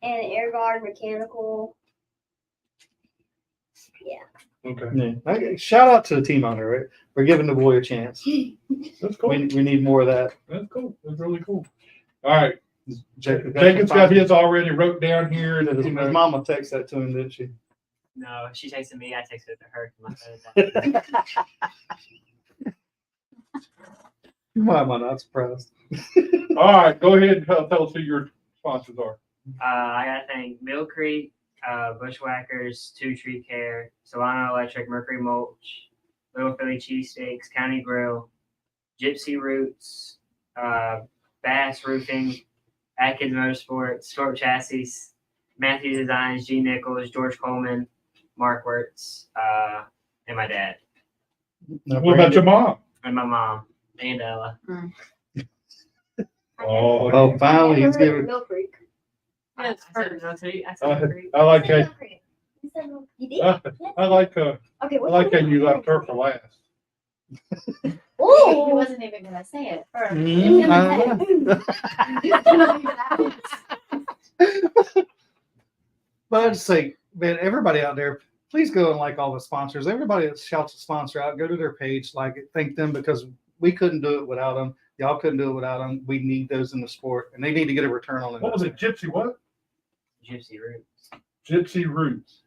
And Airguard Mechanical. Yeah. Okay. Yeah. Shout out to the team owner, right? For giving the boy a chance. That's cool. We need more of that. That's cool. That's really cool. All right. Jacob's got his already wrote down here. And His mama texted that to him, didn't she? No, she texted me. I texted her. Why am I not surprised? All right. Go ahead and tell us who your sponsors are. I gotta thank Mill Creek, Bushwhackers, Two Tree Care, Solano Electric, Mercury Mulch, Little Philly Cheesesteaks, County Grill, Gypsy Roots, Bass Roofing, Atkins Motorsports, Stork Chassis, Matthew Designs, G Nichols, George Coleman, Mark Wirtz, and my dad. What about your mom? And my mom and Ella. Oh, finally, he's giving. Mill Creek. Yes, first. I like how, You said Mill- You did? I like Okay, I what's like how the- you left her for last. He Oh, wasn't even gonna say it. Or- But I'd say, man, everybody out there, please go and like all the sponsors. Everybody that shouts a sponsor out, go to their page, like it, thank them, because we couldn't do it without them. Y'all couldn't do it without them. We need those in the sport, and they need to get a return on it. What was it? Gypsy what? Gypsy Roots. Gypsy Roots.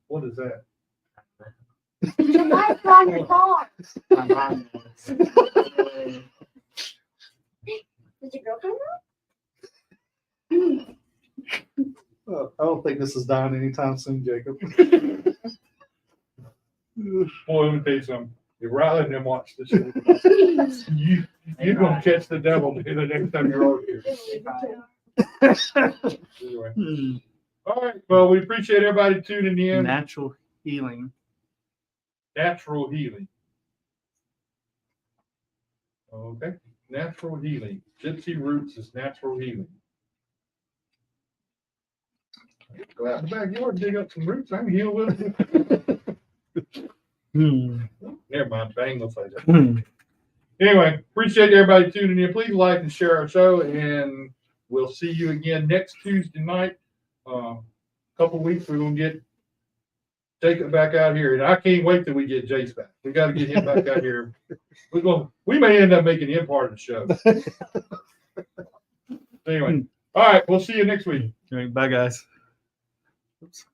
What is that? the lights on your car. My mom knows. Did your girlfriend know? I don't think this is dying anytime soon, Jacob. Boy, let me tell you something. If Riley and them watch this, you're gonna catch the devil the next time you're over here. Anyway. All right. Well, we appreciate everybody tuning in. Natural healing. Natural healing. Okay. Natural healing. Gypsy Roots is natural healing. Go out in the backyard and dig up some roots. I can heal with it. Never mind. I ain't gonna say that. Anyway, appreciate everybody tuning in. Please like and share our show, and we'll see you again next Tuesday night. Couple weeks, we're gonna get Jacob back out here, and I can't wait till we get Jace back. We got to get him back out here. We may end up making him part of the show. Anyway, all right, we'll see you next week. All right, bye, guys. Oops.